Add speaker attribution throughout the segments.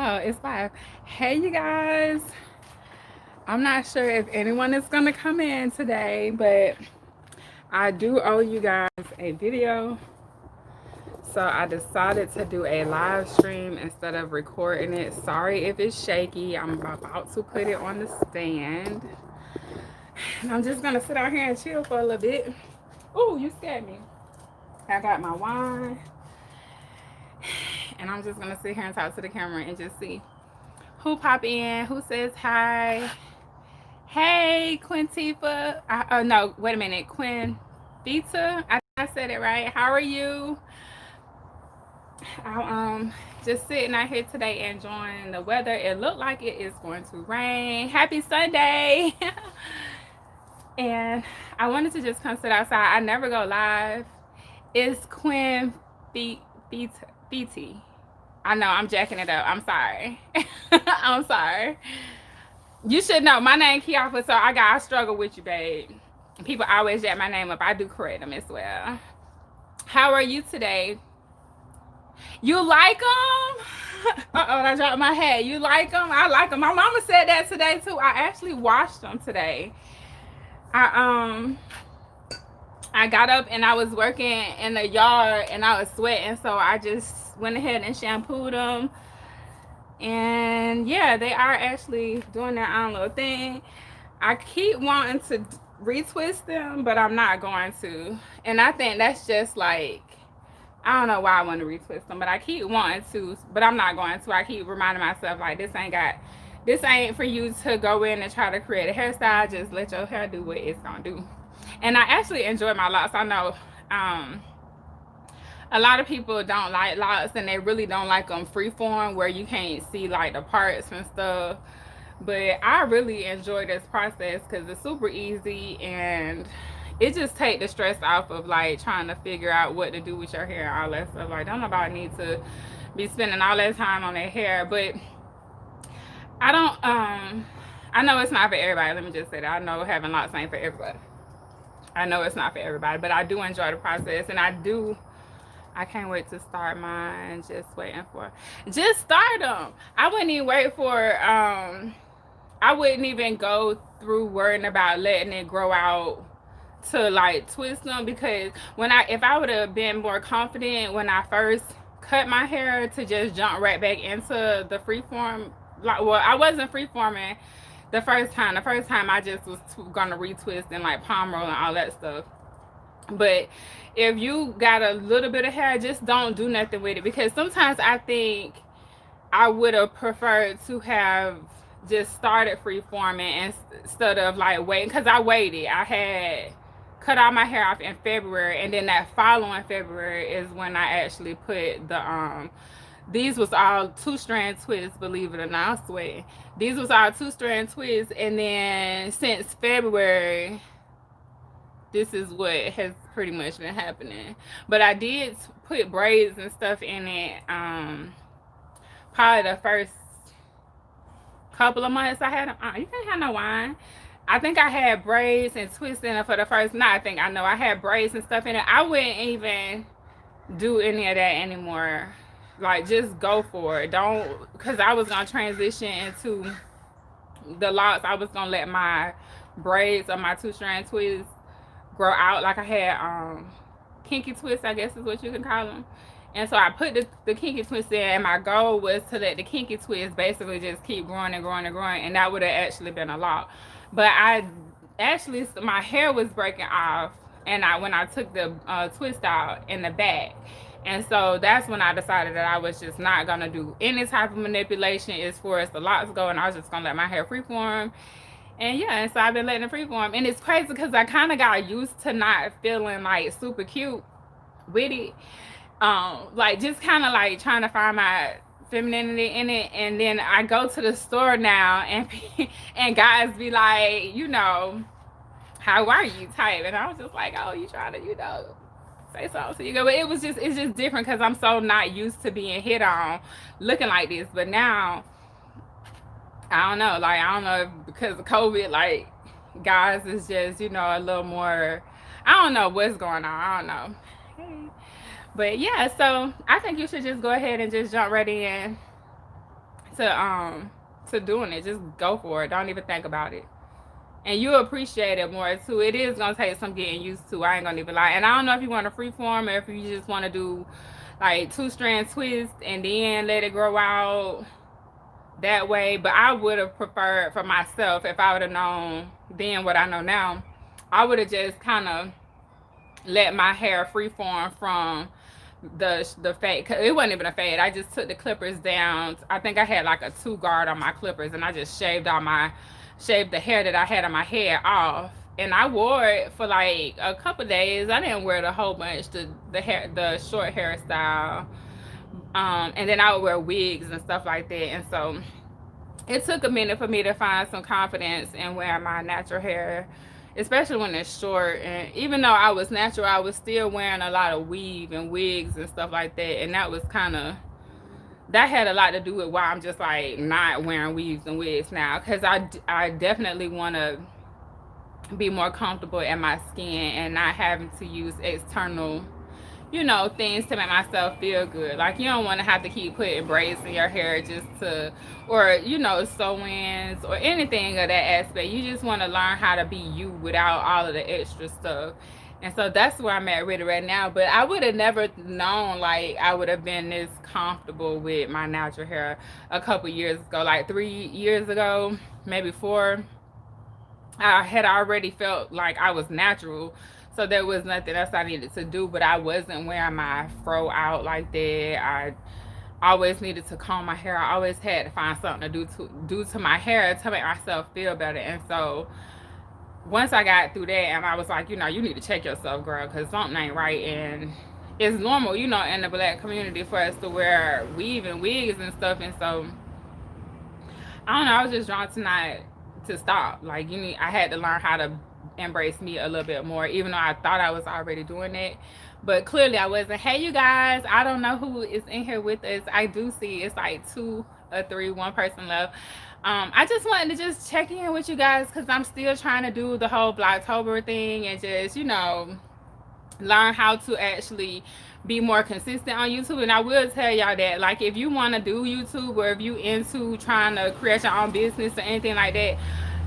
Speaker 1: Oh, it's 5. Hey, you guys. I'm not sure if anyone is going to come in today, but I do owe you guys a video. So I decided to do a live stream instead of recording it. Sorry if it's shaky. I'm about to put it on the stand. And I'm just going to sit out here and chill for a little bit. Oh, you scared me. I got my wine. And I'm just going to sit here and talk to the camera and just see who pop in, who says hi. Hey, Quintifa. Oh, no, wait a minute. Quinvita. I think I said it right. How are you? I'm just sitting out here today enjoying the weather. It looked like it is going to rain. Happy Sunday. And I wanted to just come sit outside. I never go live. It's Quinn BT. I know I'm jacking it up. I'm sorry. I'm sorry. You should know my name Kiafa, so I struggle with you, babe. People always jack my name up. I do correct them as well. How are you today? You like them? Uh-oh, I dropped my hat. You like them? I like them. My mama said that today too. I actually washed them today. I got up and I was working in the yard and I was sweating, so I just went ahead and shampooed them. And yeah, they are actually doing their own little thing. I keep wanting to retwist them, but I'm not going to. And I think that's just like, I don't know why I want to retwist them, but I keep wanting to, but I'm not going to. I keep reminding myself like this ain't for you to go in and try to create a hairstyle. Just let your hair do what it's gonna do. And I actually enjoy my locks. I know a lot of people don't like locks and they really don't like them freeform where you can't see like the parts and stuff. But I really enjoy this process because it's super easy and it just take the stress off of like trying to figure out what to do with your hair and all that stuff. Like, don't nobody need to be spending all that time on their hair. But I don't I know it's not for everybody. Let me just say that. I know having locks ain't for everybody. I know it's not for everybody, but I do enjoy the process, and I can't wait to start mine. Just start them. I wouldn't even wait for I wouldn't even go through worrying about letting it grow out to like twist them, because if I would have been more confident when I first cut my hair to just jump right back into the freeform, like, well, I wasn't freeforming the first time. The first time I just was gonna retwist and like palm roll and all that stuff. But if you got a little bit of hair, just don't do nothing with it, because sometimes I think I would have preferred to have just started freeforming instead of like waiting, because I waited. I had cut all my hair off in February, and then that following February is when I actually put the these was all 2-strand twists, believe it or not. I swear. These was all 2-strand twists, and then since February, this is what has pretty much been happening. But I did put braids and stuff in it. Probably the first couple of months I had them. You can't have no wine. I think I had braids and twists in it for the first. Not I think I know I had braids and stuff in it. I wouldn't even do any of that anymore. Like, just go for it. Don't, because I was gonna transition into the locks. I was gonna let my braids or my 2-strand twists grow out. Like I had kinky twists, I guess is what you can call them. And so I put the kinky twist in, and my goal was to let the kinky twist basically just keep growing and growing and growing, and that would have actually been a lot. But my hair was breaking off, and when I took the twist out in the back. And so that's when I decided that I was just not going to do any type of manipulation as far as the locks go, and I was just going to let my hair freeform. And yeah, and so I've been letting it freeform. And it's crazy because I kind of got used to not feeling like super cute with it. Like just kind of like trying to find my femininity in it. And then I go to the store now and guys be like, you know, how are you type? And I was just like, oh, you trying to, you know, say something so you go. But it's just different because I'm so not used to being hit on looking like this. But now I don't know, like, I don't know if because of COVID, like, guys is just, you know, a little more, I don't know what's going on. I don't know. But yeah, so I think you should just go ahead and just jump right in to doing it. Just go for it. Don't even think about it. And you'll appreciate it more too. It is gonna take some getting used to. I ain't gonna even lie. And I don't know if you want to freeform or if you just want to do like 2-strand twist and then let it grow out that way. But I would have preferred for myself, if I would have known then what I know now, I would have just kind of let my hair freeform from the fade. Cause it wasn't even a fade. I just took the clippers down. I think I had like a 2 guard on my clippers, and I just shaved the hair that I had on my head off. And I wore it for like a couple days. I didn't wear it a whole bunch, the short hairstyle. And then I would wear wigs and stuff like that. And so it took a minute for me to find some confidence in wearing my natural hair, especially when it's short. And even though I was natural, I was still wearing a lot of weave and wigs and stuff like that. And that was that had a lot to do with why I'm just like not wearing weaves and wigs now, because I definitely want to be more comfortable in my skin and not having to use external, you know, things to make myself feel good. Like, you don't want to have to keep putting braids in your hair just to, or, you know, sew-ins or anything of that aspect. You just want to learn how to be you without all of the extra stuff. And so that's where I'm at with it right now. But I would have never known, like, I would have been this comfortable with my natural hair a couple years ago. Like 3 years ago, maybe 4, I had already felt like I was natural. So there was nothing else I needed to do. But I wasn't wearing my fro out like that. I always needed to comb my hair. I always had to find something to do to my hair to make myself feel better. And so once I got through that, and I was like, you know, you need to check yourself, girl, because something ain't right. And it's normal, you know, in the Black community for us to wear weave and wigs and stuff. And so I don't know, I was just drawn to stop. Like, I had to learn how to embrace me a little bit more, even though I thought I was already doing it, but clearly I wasn't. Hey, you guys, I don't know who is in here with us. I do see it's like 2 or 3, 1 person left. I just wanted to just check in with you guys because I'm still trying to do the whole Blocktober thing and just, you know, learn how to actually be more consistent on YouTube. And I will tell y'all that, like, if you want to do YouTube or if you into trying to create your own business or anything like that,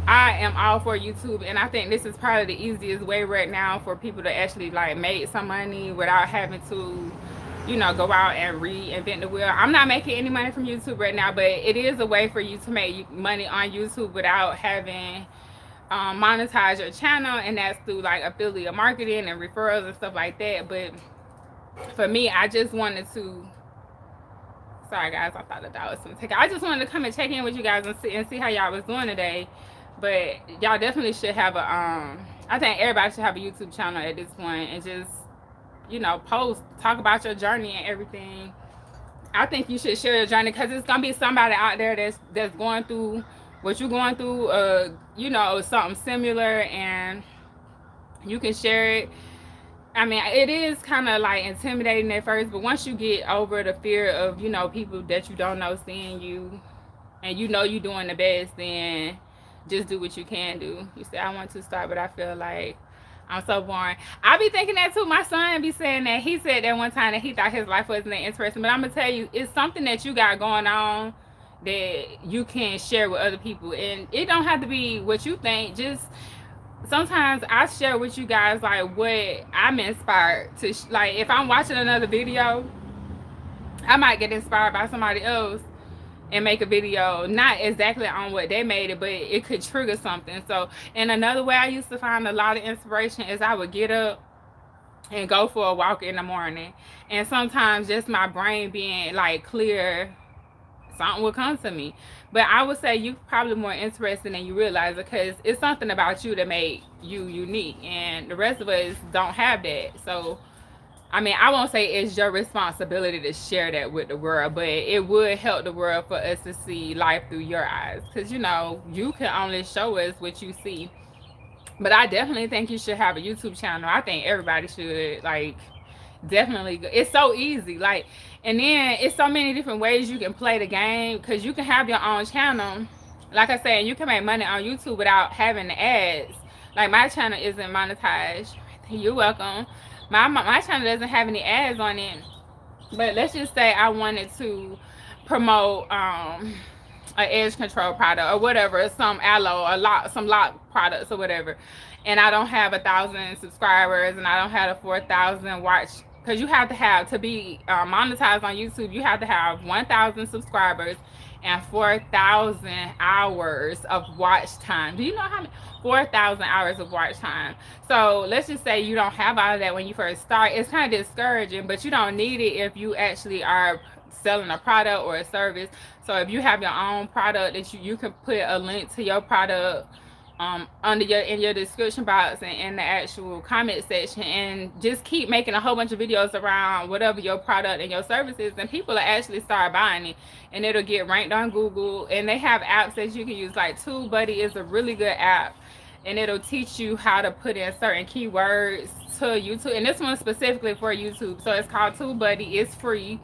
Speaker 1: I am all for YouTube. And I think this is probably the easiest way right now for people to actually like make some money without having to, you know, go out and reinvent the wheel. I'm not making any money from YouTube right now, but it is a way for you to make money on YouTube without having monetize your channel, and that's through like affiliate marketing and referrals and stuff like that. But for me, I just wanted to, sorry guys, I thought that was gonna take it. I just wanted to come and check in with you guys and see how y'all was doing today. But y'all definitely should have a I think everybody should have a YouTube channel at this point and just, you know, post, talk about your journey and everything. I think you should share your journey because it's gonna be somebody out there that's going through what you're going through, you know, something similar, and you can share it. I mean, it is kind of like intimidating at first, but once you get over the fear of, you know, people that you don't know seeing you and you know you're doing the best, then just do what you can do. You say, I want to start, but I feel like I'm so boring. I be thinking that too. My son be saying that. He said that one time that he thought his life wasn't that interesting. But I'm going to tell you, it's something that you got going on that you can share with other people. And it don't have to be what you think. Just sometimes I share with you guys like what I'm inspired to. Like if I'm watching another video, I might get inspired by somebody else and make a video not exactly on what they made it, but it could trigger something. So, and another way I used to find a lot of inspiration is I would get up and go for a walk in the morning, and sometimes just my brain being like clear, something will come to me. But I would say you're probably more interesting than you realize, because it's something about you that make you unique, and the rest of us don't have that. So I mean, I won't say it's your responsibility to share that with the world, but it would help the world for us to see life through your eyes. Because, you know, you can only show us what you see. But I definitely think you should have a YouTube channel. I think everybody should, like, definitely. It's so easy. Like, and then it's so many different ways you can play the game, because you can have your own channel. Like I said, you can make money on YouTube without having the ads. Like, my channel isn't monetized. You're welcome. My channel doesn't have any ads on it, but let's just say I wanted to promote an edge control product or whatever, some aloe, some lock products or whatever, and I don't have 1,000 subscribers and I don't have a 4,000 watch, because you have to have to be monetized on YouTube. You have to have 1,000 subscribers and 4,000 hours of watch time. Do you know how many? 4,000 hours of watch time. So let's just say you don't have all of that when you first start. It's kind of discouraging, but you don't need it if you actually are selling a product or a service. So if you have your own product, that you can put a link to your product under in your description box and in the actual comment section, and just keep making a whole bunch of videos around whatever your product and your service is, and people will actually start buying it, and it'll get ranked on Google. And they have apps that you can use, like TubeBuddy is a really good app, and it'll teach you how to put in certain keywords to YouTube, and this one specifically for YouTube. So it's called TubeBuddy. It's free.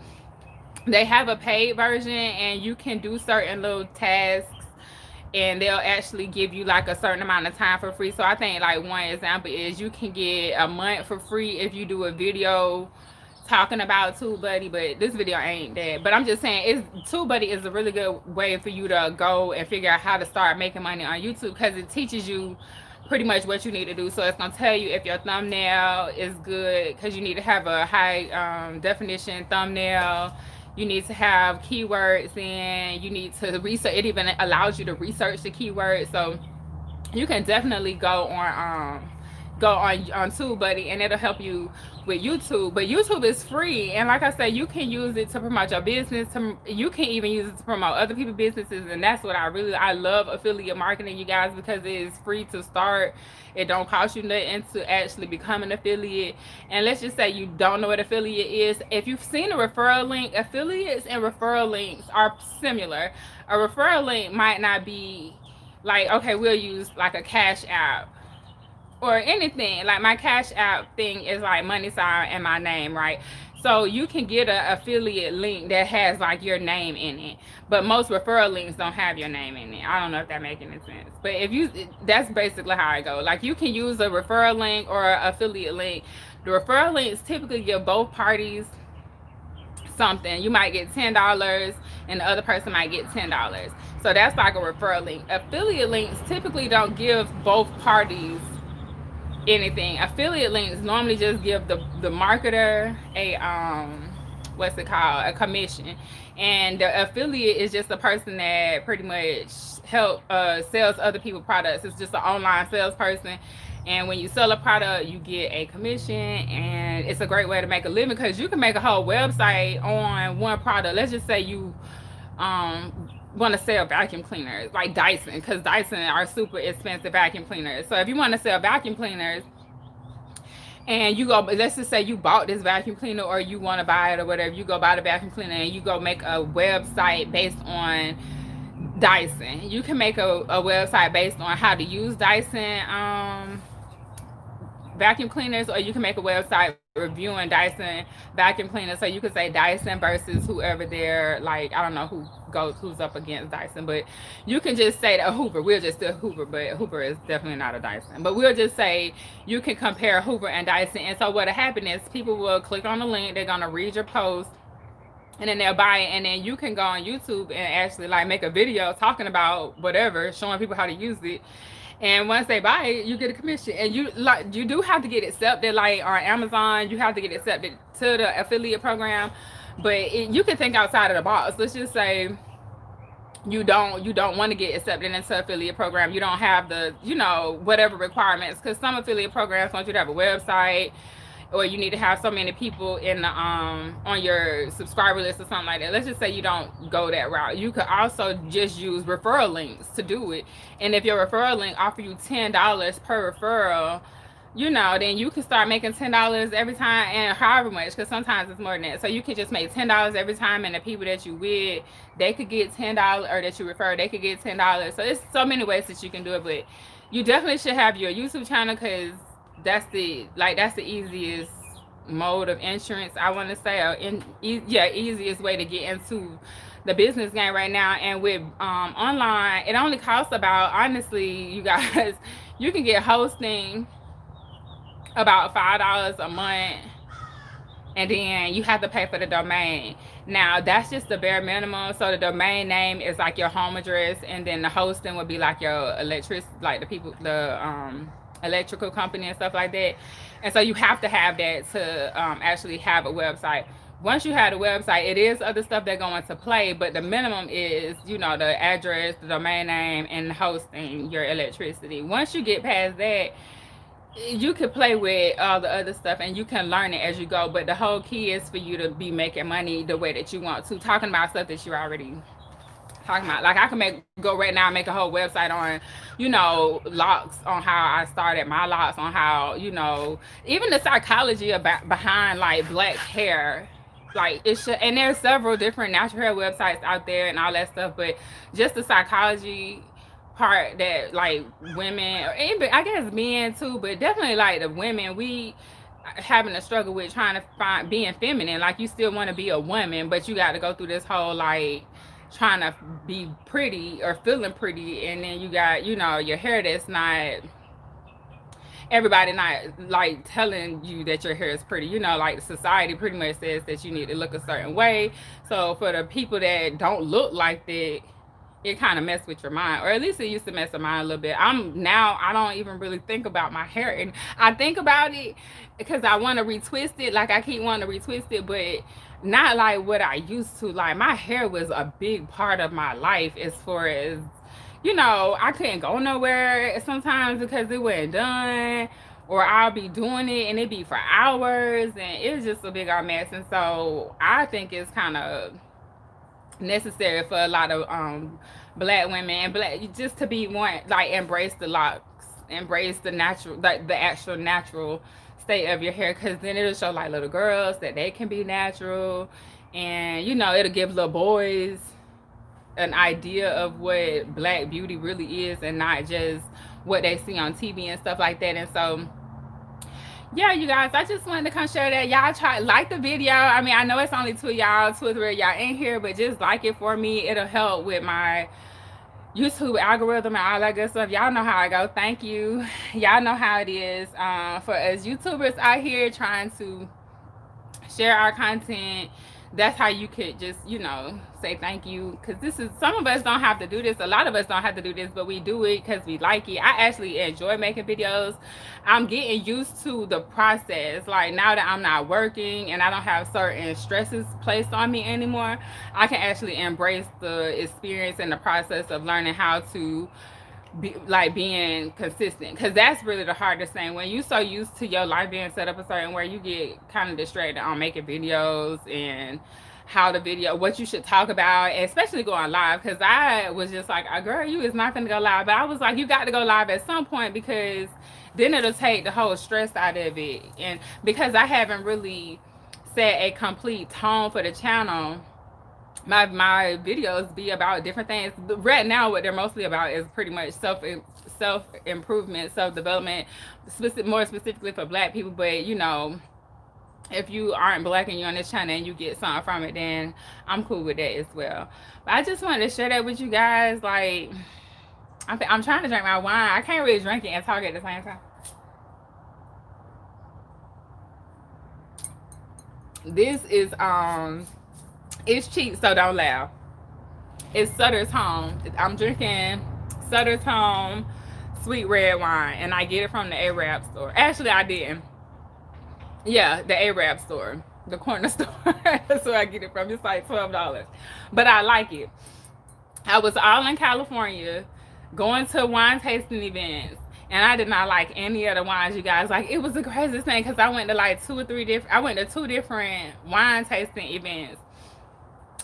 Speaker 1: They have a paid version, and you can do certain little tasks, and they'll actually give you like a certain amount of time for free. So I think like one example is you can get a month for free if you do a video talking about TubeBuddy, but this video ain't that. But I'm just saying, TubeBuddy is a really good way for you to go and figure out how to start making money on YouTube, because it teaches you pretty much what you need to do. So it's gonna tell you if your thumbnail is good, because you need to have a high definition thumbnail. You need to have keywords in. You need to research. It even allows you to research the keywords. So you can definitely go on TubeBuddy, and it'll help you with YouTube. But YouTube is free, and like I said, you can use it to promote your business. You can even use it to promote other people's businesses, and that's what I love affiliate marketing, you guys, because it is free to start. It don't cost you nothing to actually become an affiliate. And let's just say you don't know what affiliate is. If you've seen a referral link, affiliates and referral links are similar. A referral link might not be like, okay, we'll use like a Cash App or anything. Like my Cash App thing is like money sign and my name, right? So you can get an affiliate link that has like your name in it, but most referral links don't have your name in it. I don't know if that makes any sense, but that's basically how I go. Like you can use a referral link or an affiliate link. The referral links typically give both parties something. You might get $10 and the other person might get $10. So that's like a referral link. Affiliate links typically don't give both parties anything. Affiliate links normally just give the marketer a a commission, and the affiliate is just a person that pretty much sells other people products. It's just an online salesperson, and when you sell a product you get a commission, and it's a great way to make a living, because you can make a whole website on one product. Let's just say you want to sell vacuum cleaners like Dyson, because Dyson are super expensive vacuum cleaners. So if you want to sell vacuum cleaners, and you go, let's just say you bought this vacuum cleaner, or you want to buy it or whatever, you go buy the vacuum cleaner and you go make a website based on Dyson. You can make a website based on how to use Dyson vacuum cleaners, or you can make a website reviewing Dyson vacuum cleaners. So you could say Dyson versus whoever they're like, I don't know who's up against Dyson, but you can just say that Hoover. We'll just do Hoover, but Hoover is definitely not a Dyson. But we'll just say you can compare Hoover and Dyson. And so what'll happen is people will click on the link, they're gonna read your post, and then they'll buy it, and then you can go on YouTube and actually like make a video talking about whatever, showing people how to use it. And once they buy it, you get a commission. And you do have to get accepted, like on Amazon, you have to get accepted to the affiliate program. But you can think outside of the box. Let's just say you don't want to get accepted into affiliate program. You don't have the whatever requirements, because some affiliate programs want you to have a website, or you need to have so many people in the on your subscriber list or something like that. Let's just say you don't go that route. You could also just use referral links to do it. And if your referral link offer you $10 per referral, then you can start making $10 every time, and however much, because sometimes it's more than that. So you can just make $10 every time, and the people that you with, they could get $10, or that you refer, they could get $10. So it's so many ways that you can do it, but you definitely should have your YouTube channel, because that's the easiest mode of insurance, I want to say, or easiest way to get into the business game right now. And with online, it only costs about, honestly, you guys, you can get hosting about $5 a month, and then you have to pay for the domain. Now that's just the bare minimum. So the domain name is like your home address, and then the hosting would be like your electric, like the people, the electrical company and stuff like that. And so you have to have that to actually have a website. Once you have a website, it is other stuff that go into play, but the minimum is, you know, the address, the domain name, and hosting your electricity. Once you get past that, you can play with all the other stuff and you can learn it as you go. But the whole key is for you to be making money the way that you want to. Talking about stuff that you're already talking about. Like I can go right now and make a whole website on, you know, locks, on how I started my locks, on how, you know, even the psychology about behind like black hair. Like it should, and there's several different natural hair websites out there and all that stuff, but just the psychology part that like women, or even I guess men too, but definitely like the women, we having a struggle with trying to find being feminine. Like you still want to be a woman, but you got to go through this whole like trying to be pretty or feeling pretty, and then you got, you know, your hair that's not, everybody not like telling you that your hair is pretty. You know, like society pretty much says that you need to look a certain way. So for the people that don't look like that, it kind of messed with your mind, or at least it used to mess with mine a little bit. I don't even really think about my hair, and I think about it because I want to retwist it. Like I keep wanting to retwist it, but not like what I used to. Like my hair was a big part of my life as far as, you know, I couldn't go nowhere sometimes because it wasn't done, or I'll be doing it and it be for hours, and it's just a big old mess. And so I think it's kind of necessary for a lot of black women and black, just to be more like embrace the locks, embrace the natural, like the actual natural state of your hair, because then it'll show like little girls that they can be natural, and you know, it'll give little boys an idea of what black beauty really is and not just what they see on TV and stuff like that. And so yeah, you guys, I just wanted to come share that. Y'all try like the video. I mean, I know it's only two of three of y'all in here, but just like it for me. It'll help with my YouTube algorithm and all that good stuff. Y'all know how I go. Thank you. Y'all know how it is for us YouTubers out here trying to share our content. That's how you could just, you know, say thank you, because this is, some of us don't have to do this, a lot of us don't have to do this, but we do it because we like it. I actually enjoy making videos. I'm getting used to the process. Like now that I'm not working and I don't have certain stresses placed on me anymore, I can actually embrace the experience and the process of learning how to be like being consistent, because that's really the hardest thing. When you so used to your life being set up a certain way, you get kind of distracted on making videos and how the video, what you should talk about, especially going live. Because I was just like, girl, you is not gonna go live. But I was like, you got to go live at some point, because then it'll take the whole stress out of it. And because I haven't really set a complete tone for the channel, my videos be about different things. Right now, what they're mostly about is pretty much self improvement, self development, more specifically for black people. But you know, if you aren't black and you're on this channel and you get something from it, then I'm cool with that as well. But I just wanted to share that with you guys. Like, I'm trying to drink my wine. I can't really drink it and talk at the same time. This is it's cheap, so don't laugh. It's Sutter's Home. I'm drinking Sutter's Home sweet red wine, and I get it from the Arab store. Actually, I didn't. Yeah, the Arab store, the corner store. That's where I get it from. It's like $12, but I like it. I was all in California going to wine tasting events, and I did not like any of the wines, you guys. Like, it was the craziest thing, because I went to like two different wine tasting events.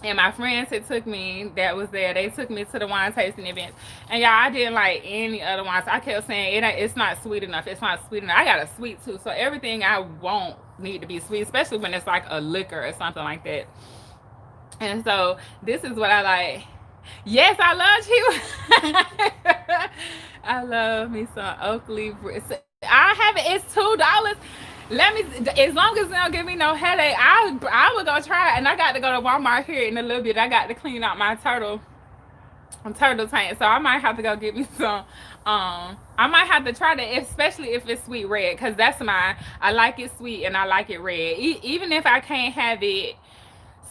Speaker 1: And my friends had took me, that was there, they took me to the wine tasting events. And y'all, I didn't like any other wines. I kept saying, it's not sweet enough. It's not sweet enough. I got a sweet tooth, so everything I want need to be sweet, especially when it's like a liquor or something like that. And so this is what I like. Yes, I love you. I love me some Oakley. I have it. It's $2. Let me, as long as it don't give me no headache, I would go try it. And I got to go to Walmart here in a little bit. I got to clean out my turtle turtle tank. So I might have to go get me some. I might have to try that, especially if it's sweet red, because that's my. I like it sweet and I like it red. Even if I can't have it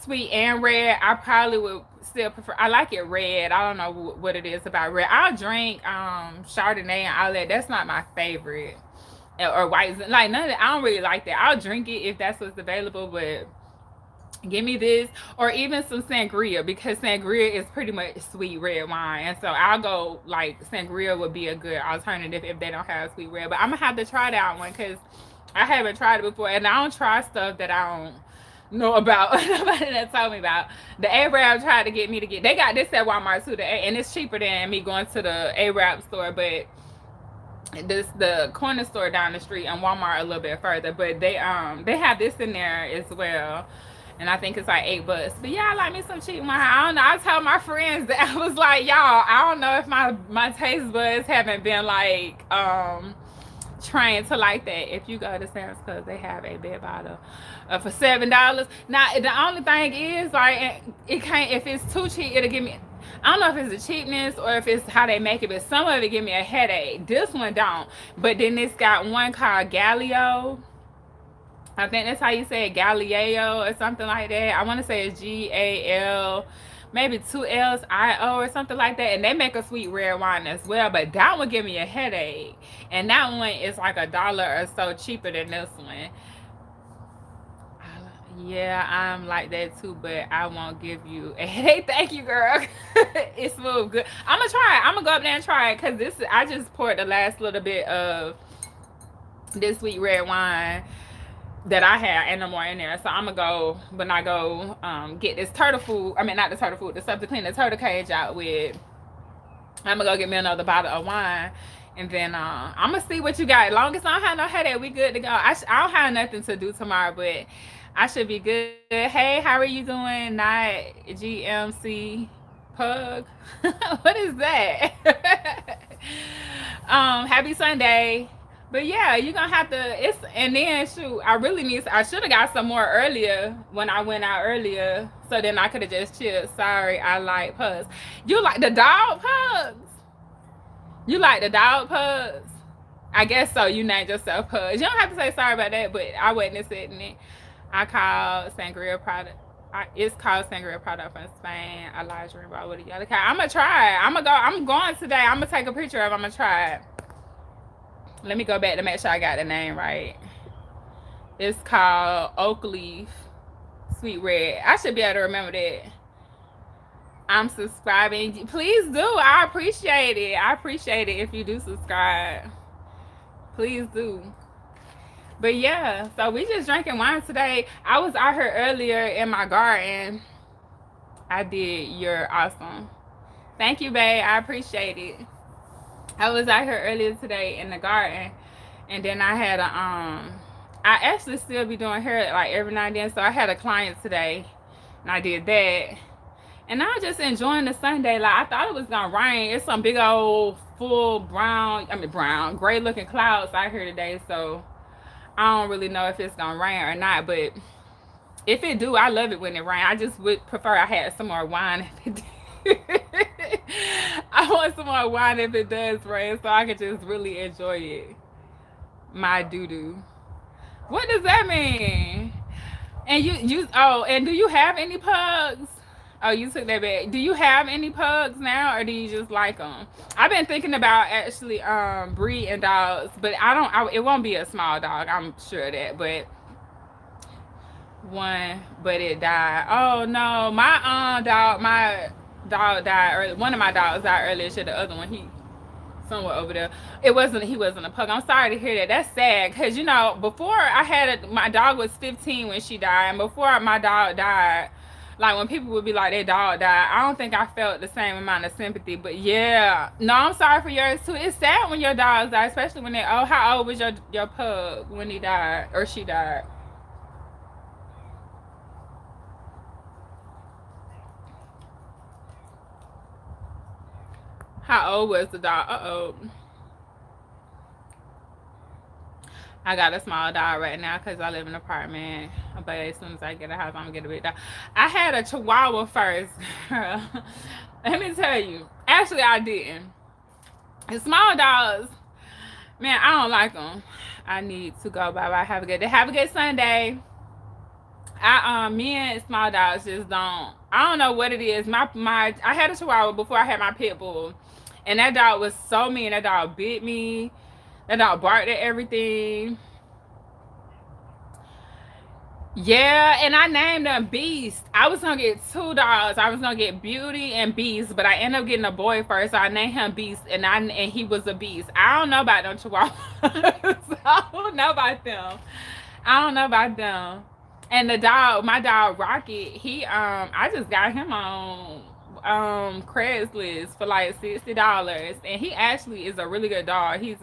Speaker 1: sweet and red, I probably would still prefer. I like it red. I don't know what it is about red. I'll drink Chardonnay and all that. That's not my favorite. Or white, like none of that. I don't really like that. I'll drink it if that's what's available, but give me this, or even some sangria, because sangria is pretty much sweet red wine, and so I'll go, like, sangria would be a good alternative if they don't have sweet red. But I'm gonna have to try that one because I haven't tried it before, and I don't try stuff that I don't know about. Nobody that told me about. The Arab tried to get me to get. They got this at Walmart too, and it's cheaper than me going to the Arab store, but the corner store down the street and Walmart a little bit further. But they have this in there as well, and I think it's like $8. But yeah, I like me some cheap wine. I don't know. I told my friends that I was like, y'all, I don't know if my taste buds haven't been like trained to like that. If you go to Sam's Club, they have a big bottle for $7. Now the only thing is, like, it can't, if it's too cheap, it'll give me. I don't know if it's the cheapness or if it's how they make it, but some of it give me a headache. This one don't. But then it's got one called Galileo. I think that's how you say it, Galileo or something like that. I want to say it's Gal, maybe 2 L's, or something like that. And they make a sweet red wine as well, but that one give me a headache. And that one is like $1 or so cheaper than this one. Yeah, I'm like that too, but I won't give you a headache. Thank you, girl. It's smooth, good. I'm gonna try it. I'm gonna go up there and try it, because this, I just poured the last little bit of this sweet red wine that I had, and no more in there. So I'm gonna go, when I go get this turtle food, I mean, not the turtle food, the stuff to clean the turtle cage out with, I'm gonna go get me another bottle of wine. And then I'm gonna see what you got. As long as I don't have no headache, we good to go. I don't have nothing to do tomorrow, but I should be good. Hey, how are you doing? Not GMC Pug. What is that? Happy Sunday. But yeah, you're gonna have to. And then shoot, I should have got some more earlier when I went out earlier, so then I could have just chilled. Sorry, I like pugs. You like the dog pugs? You like the dog pugs? I guess so. You named yourself Pugs. You don't have to say sorry about that, but I wasn't sitting it. I called Sangria product. It's called Sangria product from Spain. Elijah Rainbow with a yellow cat. I'm gonna try it. I'm going today. I'm gonna take a picture of it. I'm gonna try it. Let me go back to make sure I got the name right. It's called Oak Leaf Sweet Red. I should be able to remember that. I'm subscribing. Please do. I appreciate it. I appreciate it if you do subscribe. Please do. But yeah, so we just drinking wine today. I was out here earlier in my garden. I did. You're awesome. Thank you, babe. I appreciate it. I was out here earlier today in the garden, and then I had I actually still be doing hair like every now and then. So I had a client today, and I did that. And I'm just enjoying the Sunday. Like, I thought it was gonna rain. It's some big old full brown, gray looking clouds out here today. So I don't really know if it's gonna rain or not. But if it do, I love it when it rains. I just would prefer I had some more wine if it did. I want some more wine if it does rain, so I could just really enjoy it. My doo-doo. What does that mean? And and do you have any pugs? Oh, you took that back. Do you have any pugs now, or do you just like them? I've been thinking about actually breeding dogs, but it won't be a small dog, I'm sure of that. But it died. Oh no, my dog died early. One of my dogs died earlier. Shit, the other one, he somewhere over there. He wasn't a pug. I'm sorry to hear that. That's sad, because before I had my dog was 15 when she died, and before my dog died, like, when people would be like, their dog died, I don't think I felt the same amount of sympathy. But yeah, no, I'm sorry for yours too. It's sad when your dogs die, especially when how old was your pug when he died or she died? How old was the dog? Uh-oh. I got a small dog right now because I live in an apartment. But as soon as I get a house, I'm going to get a big dog. I had a Chihuahua first. Let me tell you. Actually, I didn't. And small dogs, man, I don't like them. I need to go. Bye bye. Have a good day. Have a good Sunday. Me and small dogs just don't. I don't know what it is. I had a Chihuahua before I had my pit bull, and that dog was so mean. That dog bit me. That dog barked at everything. Yeah, and I named them Beast. I was gonna get two dogs. I was gonna get Beauty and Beast, but I ended up getting a boy first, so I named him Beast, and he was a beast. I don't know about them Chihuahuas. I don't know about them. I don't know about them. And the dog, my dog Rocket, I just got him on Craigslist for like $60, and he actually is a really good dog. He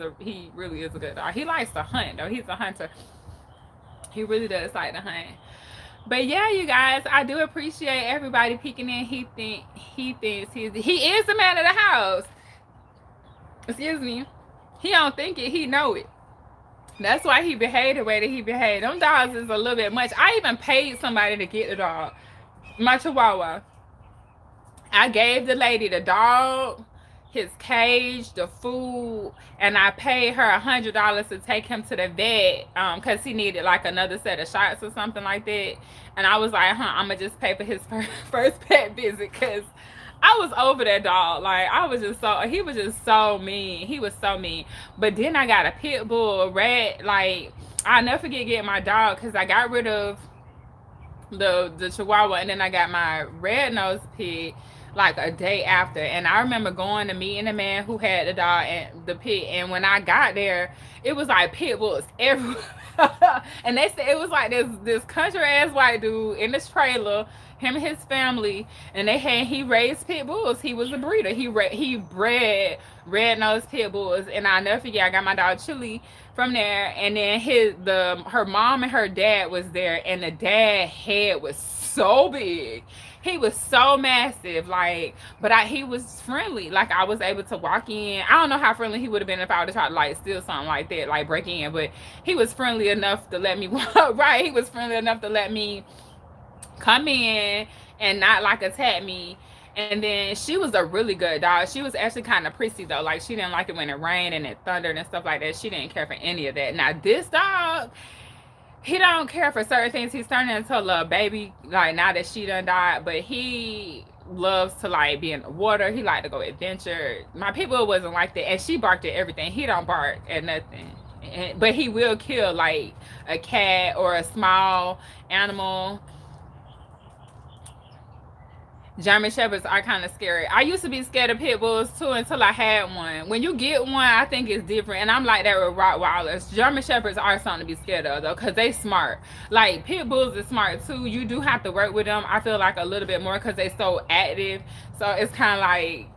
Speaker 1: really is a good dog. He likes to hunt though. He's a hunter. He really does like to hunt. But yeah, you guys, I do appreciate everybody peeking in. He thinks he is the man of the house. Excuse me. He don't think it, he know it. That's why he behaved the way that he behaved. Them dogs is a little bit much. I even paid somebody to get the dog. My Chihuahua. I gave the lady the dog, his cage, the food, and I paid her $100 to take him to the vet because he needed like another set of shots or something like that. And I was like, I'm gonna just pay for his first pet visit because I was over that dog. Like he was just so mean. He was so mean. But then I got a pit bull, a rat. Like I'll never forget getting my dog because I got rid of the Chihuahua, and then I got my red-nosed pig like a day after. And I remember going to meeting the man who had the dog and the pig, and when I got there, it was like pit bulls everywhere. And they said it was like this country ass white dude in this trailer, him and his family, and he raised pit bulls. He was a breeder. He bred red-nosed pit bulls. And I'll never forget, I got my dog Chili from there, and then her mom and her dad was there, and the dad head was so big. He was so massive, like, but he was friendly. Like I was able to walk in. I don't know how friendly he would have been if I would have tried to like steal something like that, like break in. But he was friendly enough to let me walk. Right, he was friendly enough to let me come in and not like attack me. And then she was a really good dog. She was actually kind of prissy though. Like she didn't like it when it rained and it thundered and stuff like that. She didn't care for any of that. Now this dog, he don't care for certain things. He's turning into a little baby, like now that she done died, but he loves to like be in the water. He like to go adventure. My people wasn't like that, and she barked at everything. He don't bark at nothing, but he will kill like a cat or a small animal. German Shepherds are kind of scary. I used to be scared of pit bulls too until I had one. When you get one, I think it's different. And I'm like that with Rottweilers. German Shepherds are something to be scared of though, because they smart. Like pit bulls is smart too. You do have to work with them, I feel like, a little bit more because they so active. So it's kind of like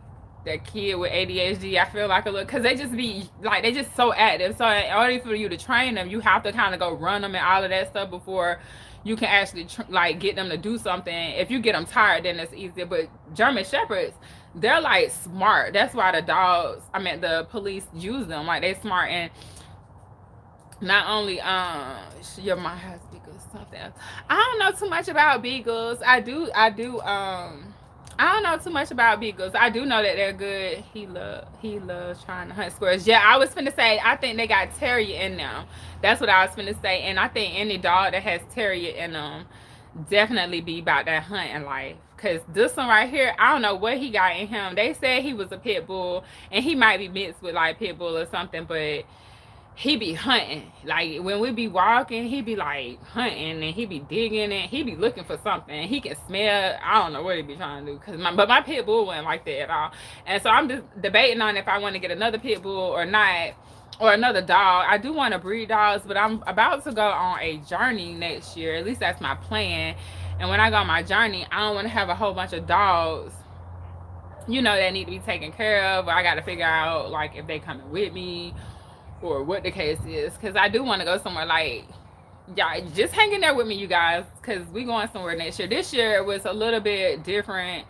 Speaker 1: that kid with ADHD, I feel like a little, because they just so active. So in order for you to train them, you have to kind of go run them and all of that stuff before you can actually like get them to do something. If you get them tired, then it's easier. But German Shepherds, they're like smart. That's why the police use them. Like they smart. And not only your mom has beagles, something else. I don't know too much about beagles. I don't know too much about beagles. I do know that they're good. He loves trying to hunt squirrels. Yeah, I was finna say, I think they got terrier in them. That's what I was finna say. And I think any dog that has terrier in them definitely be about that hunting life. Because this one right here, I don't know what he got in him. They said he was a pit bull, and he might be mixed with like pit bull or something, but he be hunting. Like when we be walking, he be like hunting, and he be digging, and he be looking for something. He can smell. I don't know what he be trying to do, but my pit bull wasn't like that at all. And so I'm just debating on if I want to get another pit bull or not, or another dog. I do want to breed dogs, but I'm about to go on a journey next year. At least that's my plan. And when I go on my journey, I don't want to have a whole bunch of dogs, that need to be taken care of. Or I got to figure out like if they coming with me or what the case is, because I do want to go somewhere like, yeah, just hang in there with me, you guys, because we going somewhere next year. This year was a little bit different.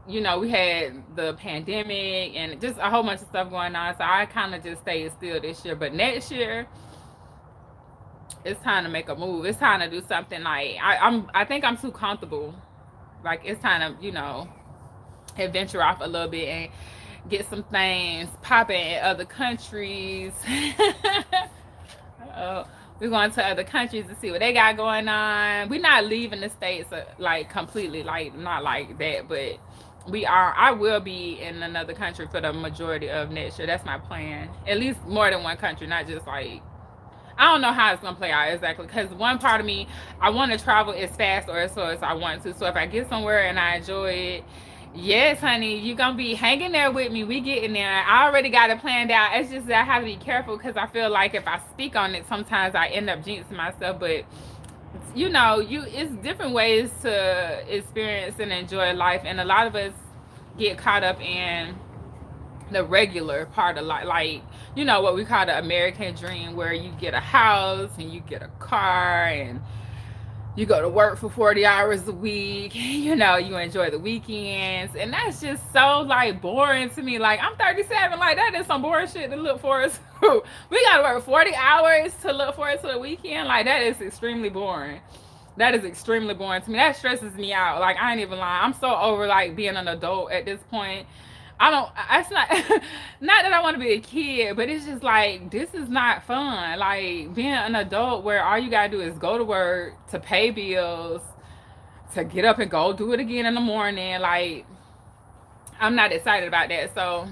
Speaker 1: We had the pandemic and just a whole bunch of stuff going on, so I kind of just stayed still this year. But next year, it's time to make a move. It's time to do something. Like I think I'm too comfortable. Like it's time to, adventure off a little bit and get some things popping in other countries. We're going to other countries to see what they got going on. We're not leaving the States like completely, like not like that, but we are. I will be in another country for the majority of next year. That's my plan. At least more than one country, not just like, I don't know how it's gonna play out exactly, because one part of me, I want to travel as fast or as slow as I want to. So if I get somewhere and I enjoy it, yes, honey, you gonna be hanging there with me. We getting there. I already got it planned out. It's just that I have to be careful because I feel like if I speak on it, sometimes I end up jinxing myself. But you know, it's different ways to experience and enjoy life, and a lot of us get caught up in the regular part of life, like, you know, what we call the American dream, where you get a house and you get a car and you go to work for 40 hours a week, you know, you enjoy the weekends, and that's just so like boring to me. Like, I'm 37, like that is some boring shit to look forward to. We gotta work 40 hours to look forward to the weekend. Like, that is extremely boring. That is extremely boring to me. That stresses me out. Like, I ain't even lying. I'm so over like being an adult at this point. I don't, it's not, not that I want to be a kid, but it's just like, this is not fun. Like, being an adult where all you gotta do is go to work, to pay bills, to get up and go do it again in the morning. Like, I'm not excited about that. So,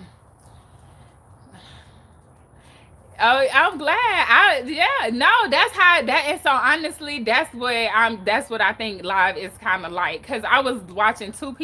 Speaker 1: oh, I'm glad. That's how that is. So honestly, that's what I think live is kind of like. Cause I was watching two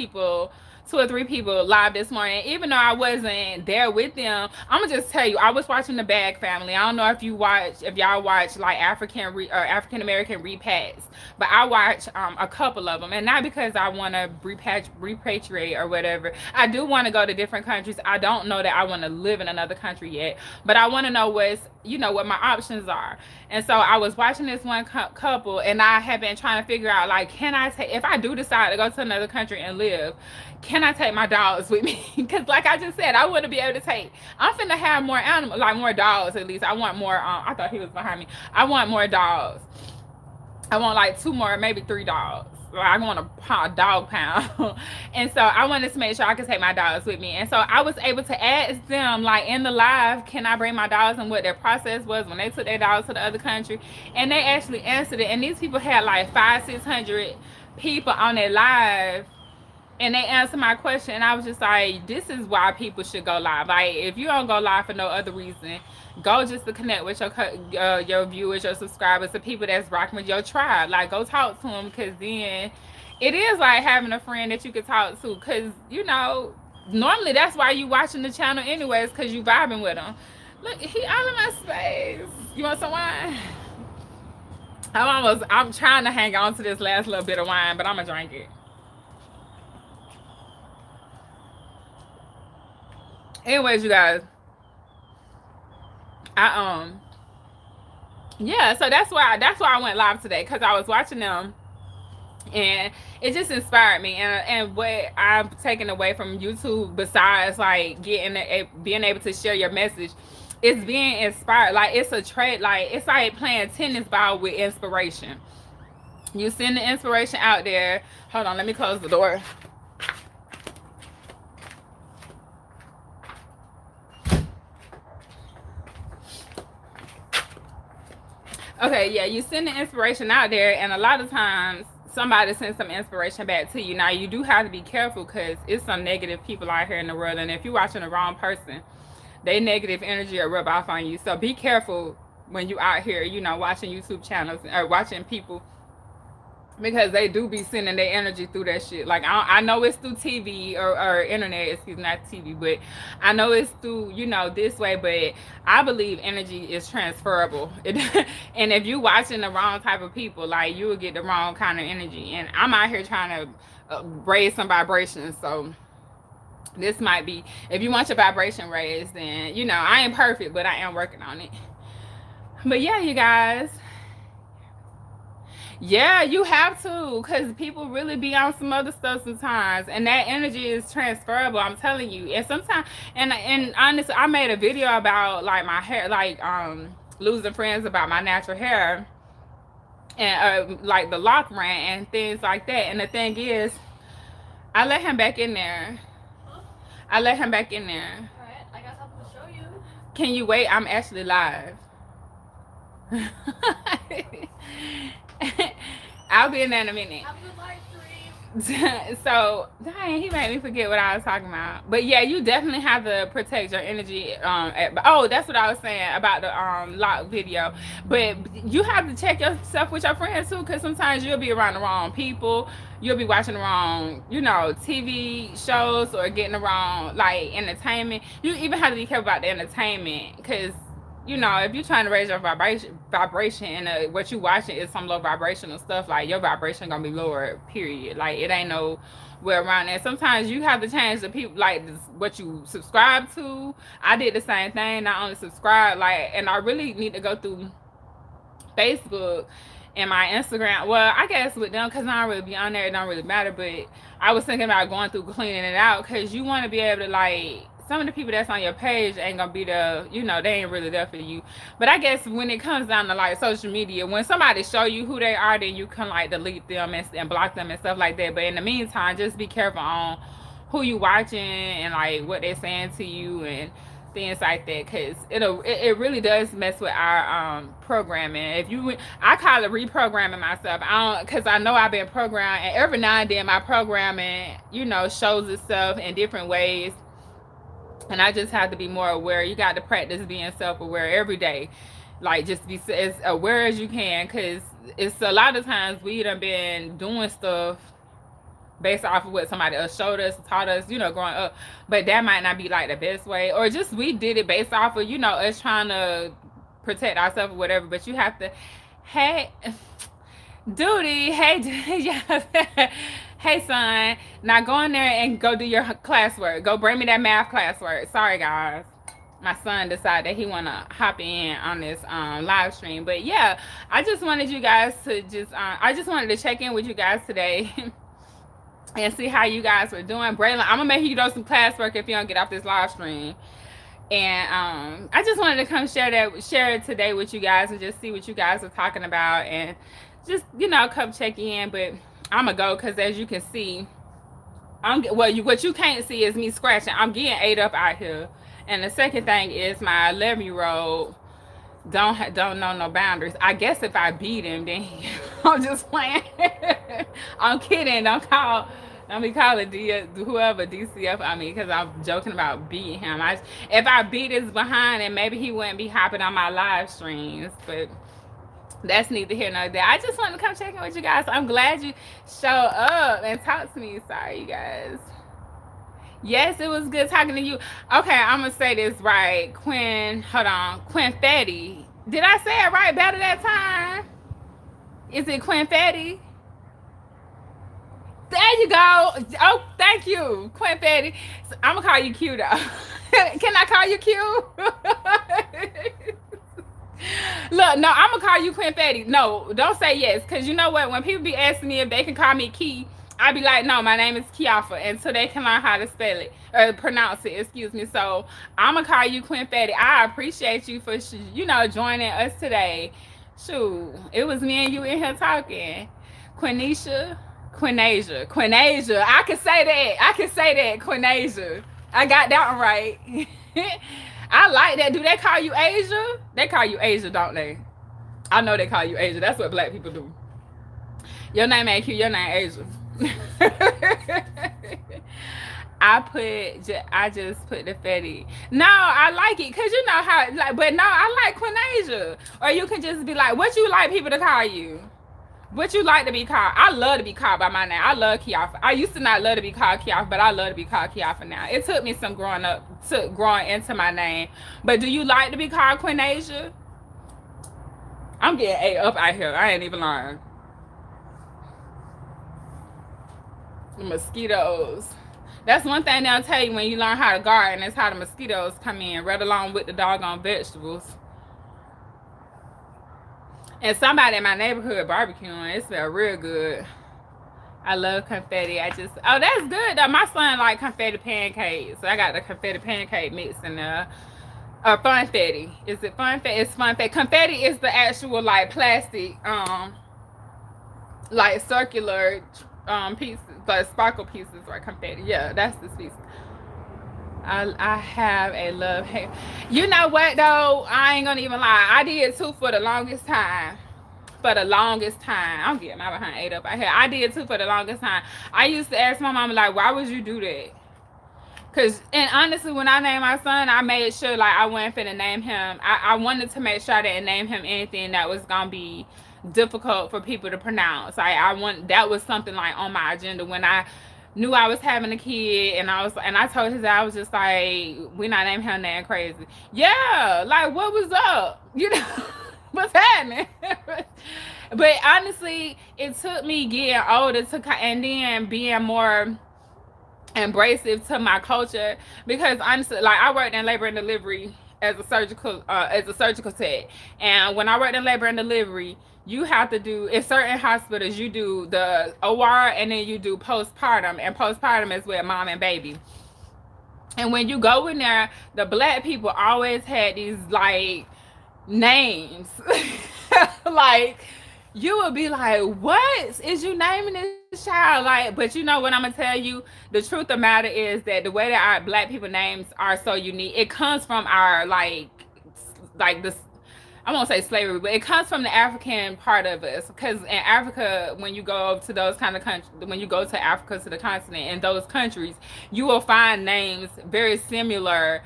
Speaker 1: or three people live this morning, even though I wasn't there with them. I'm gonna just tell you, I was watching the Bag Family. I don't know if y'all watch like African American repats, but I watch a couple of them, and not because I want to repatriate or whatever. I do want to go to different countries. I don't know that I want to live in another country yet, but I want to know what my options are. And so I was watching this one couple, and I have been trying to figure out, like, if I do decide to go to another country and live, can I take my dogs with me? Because like I just said, I want to be able to I'm finna have more animals, like more dogs at least. I want more, I thought he was behind me. I want more dogs. I want like 2 more, maybe 3 dogs. Like, I want a dog pound. And so I wanted to make sure I could take my dogs with me. And so I was able to ask them, like, in the live, can I bring my dogs, and what their process was when they took their dogs to the other country. And they actually answered it. And these people had like 500-600 people on their live, and they answered my question. And I was just like, this is why people should go live. Like, if you don't go live for no other reason, go just to connect with your viewers, your subscribers, the people that's rocking with your tribe. Like, go talk to them, because then it is like having a friend that you can talk to. Because, you know, normally that's why you watching the channel anyways, because you vibing with them. Look, he all in my space. You want some wine? I'm trying to hang on to this last little bit of wine, but I'm gonna drink it. Anyways, you guys, yeah, so that's why I went live today, because I was watching them, and it just inspired me. And what I'm taking away from YouTube, besides like being able to share your message, is being inspired. Like, it's a trade. Like, it's like playing tennis ball with inspiration. You send the inspiration out there. Hold on, let me close the door. Okay, yeah, you send the inspiration out there, and a lot of times somebody sends some inspiration back to you. Now, you do have to be careful, because it's some negative people out here in the world, and if you're watching the wrong person, they negative energy will rub off on you. So be careful when you out here, you know, watching YouTube channels or watching people, because they do be sending their energy through that shit. Like, I know it's through TV or internet, excuse me, not TV, but I know it's through, you know, this way, but I believe energy is transferable. And if you watching the wrong type of people, like, you will get the wrong kind of energy. And I'm out here trying to raise some vibrations. So this might be, if you want your vibration raised, then, you know, I ain't perfect, but I am working on it. But yeah, you guys, yeah, you have to, because people really be on some other stuff sometimes, and that energy is transferable, I'm telling you. And sometimes, and honestly, I made a video about like my hair, like losing friends, about my natural hair, and like the lock ran and things like that. And the thing is, I let him back in there, I let him back in there.
Speaker 2: Alright, I got something to show you.
Speaker 1: Can you wait? I'm actually live. I'll be in there in a minute.
Speaker 2: Have a good live stream.
Speaker 1: So, dang, he made me forget what I was talking about. But yeah, you definitely have to protect your energy. Oh, that's what I was saying about the lock video. But you have to check yourself with your friends too, because sometimes you'll be around the wrong people. You'll be watching the wrong, TV shows or getting the wrong like entertainment. You even have to be careful about the entertainment, because if you're trying to raise your vibration and what you watching is some low vibrational stuff, like your vibration gonna be lower, period. Like it ain't no way around that. Sometimes you have to change the people, like what you subscribe to. I did the same thing. Not only subscribe, and I really need to go through Facebook and my Instagram. Well, I guess with them, because I don't really be on there, it don't really matter. But I was thinking about going through cleaning it out, because you want to be able to some of the people that's on your page ain't gonna be there, they ain't really there for you. But I guess when it comes down to social media, when somebody show you who they are, then you can delete them and block them and stuff like that. But in the meantime, just be careful on who you watching and what they're saying to you and things like that, because it really does mess with our programming. I call it reprogramming myself. Because I know I've been programmed, and every now and then my programming shows itself in different ways. And I just have to be more aware. You got to practice being self-aware every day. Just be as aware as you can, because it's a lot of times we done been doing stuff based off of what somebody else showed us, taught us, growing up. But that might not be the best way. Or just we did it based off of, us trying to protect ourselves or whatever. But you have to, hey, duty, hey son, now go in there and go do your classwork. Go bring me that math classwork. Sorry guys, my son decided that he want to hop in on this live stream. But yeah, I just wanted you guys to I just wanted to check in with you guys today and see how you guys were doing. Braylon, I'm gonna make you do some classwork if you don't get off this live stream. And I just wanted to come share it today with you guys and just see what you guys are talking about, and just come check in. But I'm gonna go, because as you can see, what you can't see is me scratching. I'm getting ate up out here. And the second thing is my 11-year-old don't know no boundaries. I guess if I beat him, then I'm just playing. I'm kidding. Don't be calling whoever DCF on me, because I'm joking about beating him. If I beat his behind, and maybe he wouldn't be hopping on my live streams. But that's neither here nor there. I just wanted to come check in with you guys. I'm glad you show up and talk to me. Sorry, you guys. Yes, it was good talking to you. Okay, I'm going to say this right. Quinfetti. Did I say it right better that time? Is it Quinfetti? There you go. Oh, thank you, Quinfetti. So I'm going to call you Q, though. Can I call you Q? Look, no, I'm gonna call you Quinfetti. No, don't say yes, because you know what? When people be asking me if they can call me Key, I be like, no, my name is Kiafa, until they can learn how to spell it or pronounce it. Excuse me. So I'm gonna call you Quinfetti. I appreciate you for joining us today. Shoot, it was me and you in here talking. Quinasia. I can say that. Quinasia. I got that one right. I like that. Do they call you Asia? They call you Asia, don't they? I know they call you Asia. That's what black people do. Your name ain't cute. Your name Asia. I just put the Fetty. No, I like it, because you know how, but no, I like Quinasia. Or you can just be like, what you like people to call you? What you like to be called? I love to be called by my name. I love Kiafa. I used to not love to be called Kiafa, but I love to be called Kiafa now. It took me some growing into my name. But do you like to be called Quinasia? I'm getting ate up out here. I ain't even lying. The mosquitoes. That's one thing they'll tell you when you learn how to garden, is how the mosquitoes come in, right along with the doggone vegetables. And somebody in my neighborhood barbecuing. It smelled real good. I love confetti. Oh, that's good though. My son like confetti pancakes. So I got the confetti pancake mix in there. Funfetti. Is it funfetti? It's funfetti. Confetti is the actual plastic, circular pieces, sparkle pieces, or confetti. Yeah, that's this piece. I have a love hate. You know what though? I ain't gonna even lie. I did too for the longest time. For the longest time, I'm getting my behind ate up out here. I did too for the longest time. I used to ask my mama like, why would you do that? Cause and honestly, when I named my son, I made sure like I wasn't finna name him. I wanted to make sure I didn't name him anything that was gonna be difficult for people to pronounce. I want that was something like on my agenda when I knew I was having a kid, and I told his dad, I was just like, we not naming him nothing crazy. Yeah, like what was up? You know, what's happening? But honestly, it took me getting older to and then being more embracive to my culture, because honestly, like I worked in labor and delivery as a surgical tech, and when I worked in labor and delivery, you have to do in certain hospitals you do the OR and then you do postpartum, and postpartum is with mom and baby. And when you go in there, the black people always had these like names. Like you would be like, what is you naming this child? Like, but you know what I'm gonna tell you? The truth of the matter is that the way that our black people names are so unique, it comes from our like this, I won't say slavery, but it comes from the African part of us. Because in Africa, when you go to those kind of countries, when you go to Africa, to the continent, in those countries, you will find names very similar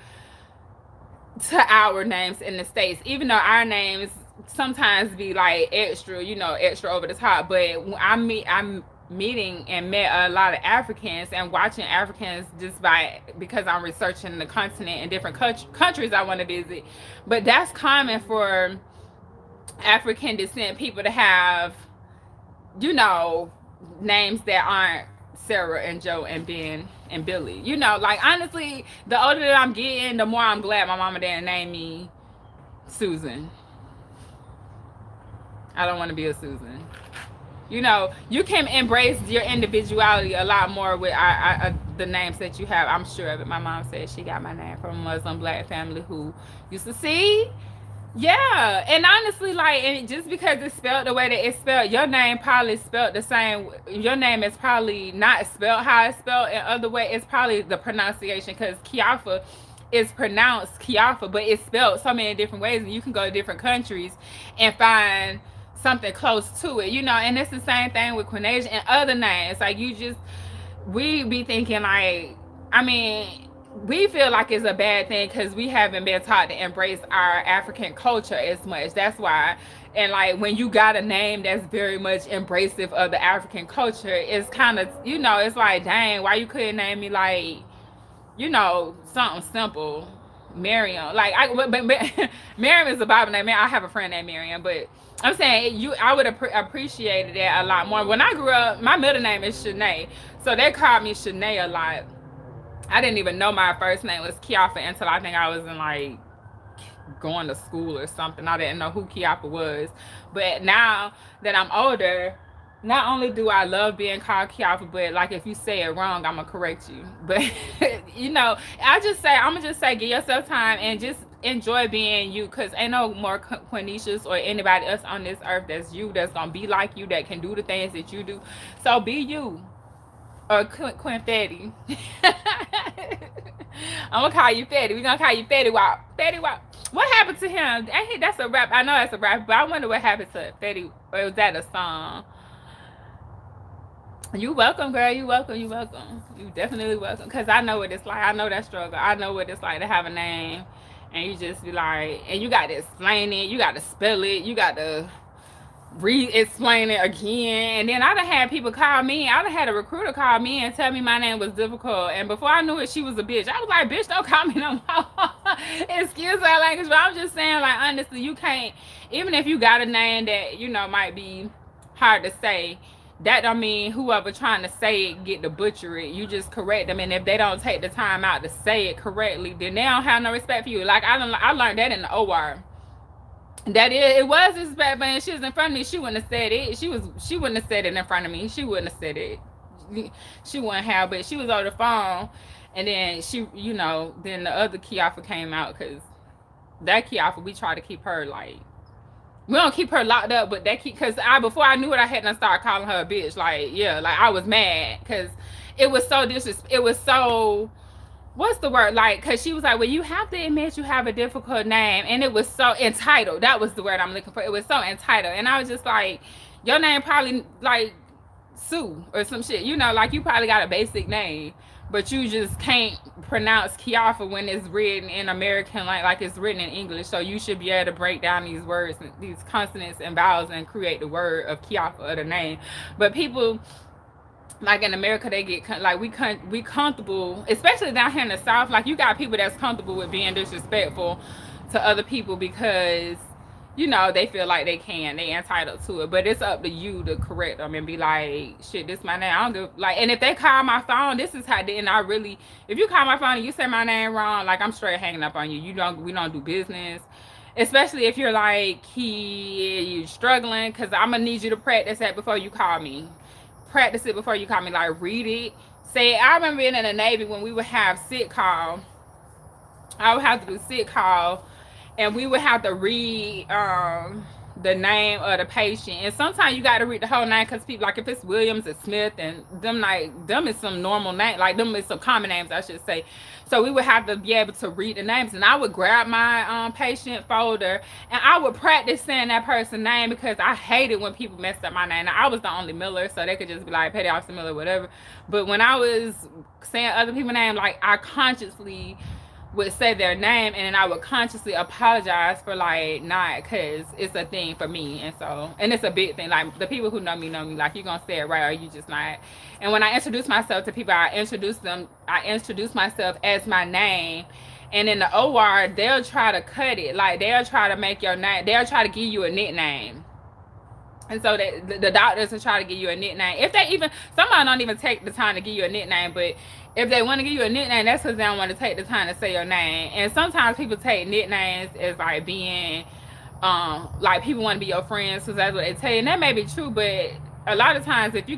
Speaker 1: to our names in the States, even though our names sometimes be like extra, you know, extra over the top. But I'm meeting and met a lot of Africans and watching Africans just because I'm researching the continent and different countries I want to visit. But that's common for African descent people to have, you know, names that aren't Sarah and Joe and Ben and Billy. You know, like honestly, the older that I'm getting, the more I'm glad my mama didn't name me Susan. I don't want to be a Susan. You know, you can embrace your individuality a lot more with the names that you have. I'm sure of it. My mom said she got my name from a Muslim black family who used to see. Yeah, and honestly, like, and just because it's spelled the way that it's spelled, your name probably spelled the same. Your name is probably not spelled how it's spelled in other way. It's probably the pronunciation, because Kiafa is pronounced Kiafa, but it's spelled so many different ways, and you can go to different countries and find something close to it, you know. And it's the same thing with Quinasia and other names. Like we be thinking like, I mean, we feel like it's a bad thing because we haven't been taught to embrace our African culture as much. That's why. And like when you got a name that's very much embracive of the African culture, it's kind of, you know, it's like, dang, why you couldn't name me like, you know, something simple, Miriam. Like but Miriam is a Bible name. I have a friend named Miriam, but I'm saying I would have appreciated that a lot more. When I grew up, my middle name is Shanae, so they called me Shanae a lot. I didn't even know my first name was Kiafa until I think I was in like going to school or something. I didn't know who Kiafa was. But now that I'm older, not only do I love being called Kiafa, but like if you say it wrong, I'm gonna correct you. But you know, I'm gonna just say give yourself time and just enjoy being you, because ain't no more Quinicious or anybody else on this earth that's you, that's gonna be like you, that can do the things that you do. So be you. Or Quinfetti. I'm gonna call you Fetty. We're gonna call you Fetty Wap. Fetty Wap. What happened to him? That's a rap. I know that's a rap, but I wonder what happened to Fetty. Or was that a song? You welcome, girl. You welcome. You welcome. You definitely welcome. Cause I know what it's like. I know that struggle. I know what it's like to have a name, and you just be like, and you got to explain it. You got to spell it. You got to re-explain it again. And then I done had people call me. I done had a recruiter call me and tell me my name was difficult. And before I knew it, she was a bitch. I was like, bitch, don't call me no more. Excuse our language, but I'm just saying, like, honestly, you can't, even if you got a name that, you know, might be hard to say, that don't mean whoever trying to say it get to butcher it. You just correct them, and if they don't take the time out to say it correctly, then they don't have no respect for you. Like I learned that in the OR. That it was disrespectful, and she was in front of me. She wouldn't have said it. She wouldn't have said it in front of me. She wouldn't have said it. She wouldn't have. But she was on the phone, and then then the other Kiafa came out, because that Kiafa, we try to keep her like, we don't keep her locked up, but because before I knew it, I had to start calling her a bitch. Like, yeah, like I was mad because it was so what's the word, like, because she was like, well, you have to admit you have a difficult name, and it was so entitled. That was the word I'm looking for. It was so entitled, and I was just like, your name probably like Sue or some shit, you know, like you probably got a basic name, but you just can't pronounce Kiafa when it's written in American, like it's written in English. So you should be able to break down these words, these consonants and vowels, and create the word of Kiafa, or the name. But people, like in America, they get like we comfortable, especially down here in the South. Like you got people that's comfortable with being disrespectful to other people because, you know, they feel like they entitled to it. But it's up to you to correct them and be like, shit, this my name. I don't give, like, and if they call my phone, this is how. Then I really, if you call my phone and you say my name wrong, like I'm straight hanging up on you. We don't do business. Especially if you're like you struggling, because I'm gonna need you to practice that before you call me. Practice it before you call me. Like read it. Say, I remember being in the Navy when we would have sit call. I would have to do sit call, and we would have to read the name of the patient. And sometimes you got to read the whole name, because people, like if it's Williams and Smith and them, like them is some normal name, like them is some common names, I should say. So we would have to be able to read the names, and I would grab my patient folder and I would practice saying that person's name, because I hated when people messed up my name. Now, I was the only Miller, so they could just be like Petty Officer Miller, whatever. But when I was saying other people's name, like I consciously would say their name, and then I would consciously apologize for like not, because it's a thing for me. And so, and it's a big thing, like the people who know me, like you're gonna say it right or you just not. And when I introduce myself to people, I introduce myself as my name. And in the OR, they'll try to cut it, like they'll try to make your name, they'll try to give you a nickname. And so the doctors will try to give you a nickname. If they even, somebody don't even take the time to give you a nickname, but if they want to give you a nickname, that's because they don't want to take the time to say your name. And sometimes people take nicknames as like being, like people want to be your friends because that's what they tell you. And that may be true, but a lot of times if you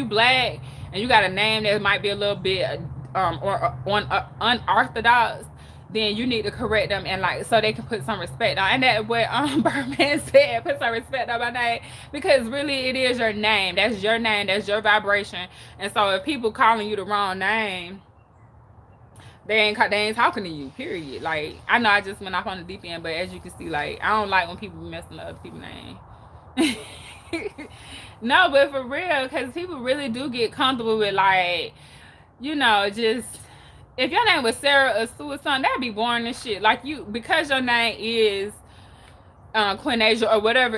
Speaker 1: black and you got a name that might be a little bit unorthodox, then you need to correct them, and like so they can put some respect on. And that's what Birdman said, put some respect on my name, because really it is your name. That's your name. That's your vibration. And so if people calling you the wrong name, they ain't talking to you. Period. Like I know I just went off on the deep end, but as you can see, like I don't like when people messing up other people's name. No, but for real, because people really do get comfortable with like, you know, just if your name was Sarah or Sue or something, that'd be boring and shit. Like you, because your name is Queen Asia or whatever,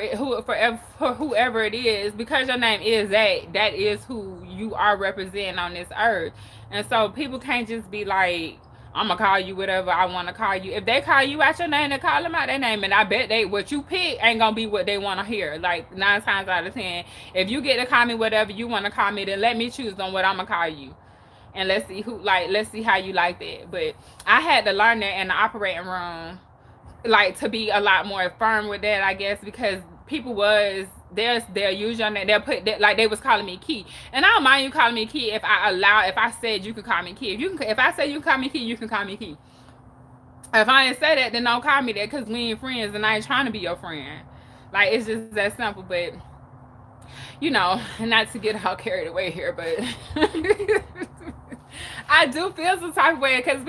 Speaker 1: for whoever it is, because your name is that is who you are representing on this earth. And so people can't just be like, I'm gonna call you whatever I want to call you. If they call you out your name, they call them out their name, and I bet what you pick ain't gonna be what they want to hear. Like 9 times out of 10, if you get to call me whatever you want to call me, then let me choose on what I'm gonna call you. And let's see how you like that. But I had to learn that in the operating room, like to be a lot more firm with that, I guess, because people they'll use your name, they'll put that, like they was calling me Key, and I don't mind you calling me Key if I said you could call me Key. If I say you can call me Key, you can call me Key. If I ain't say that, then don't call me that, because we ain't friends and I ain't trying to be your friend. Like it's just that simple. But you know, not to get all carried away here, but I do feel some type of way, because